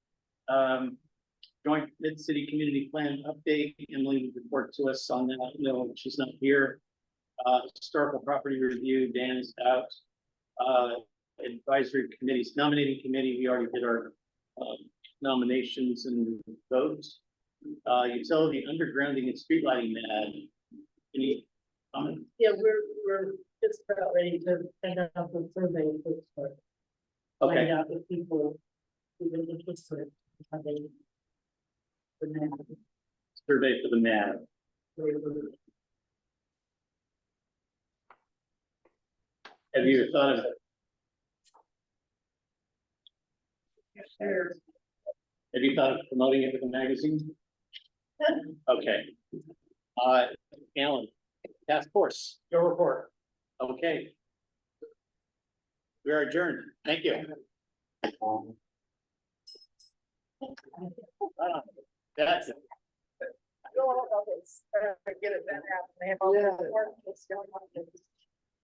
Joint mid-city community plan update, Emily would report to us on that, no, she's not here. Historical property review, Dan is out. Advisory committees, nominating committee, we already did our nominations and votes. Utility undergrounding and street lighting, any comments?
Yeah, we're just about ready to send out the survey.
Okay.
Find out if people who've been interested, how they.
Survey for the map. Have you thought of it? Have you thought of promoting it with a magazine? Okay. Alan, task force.
Your report.
Okay. We are adjourned. Thank you. That's it.
I don't know if it's, get it done, they have all the work that's going on.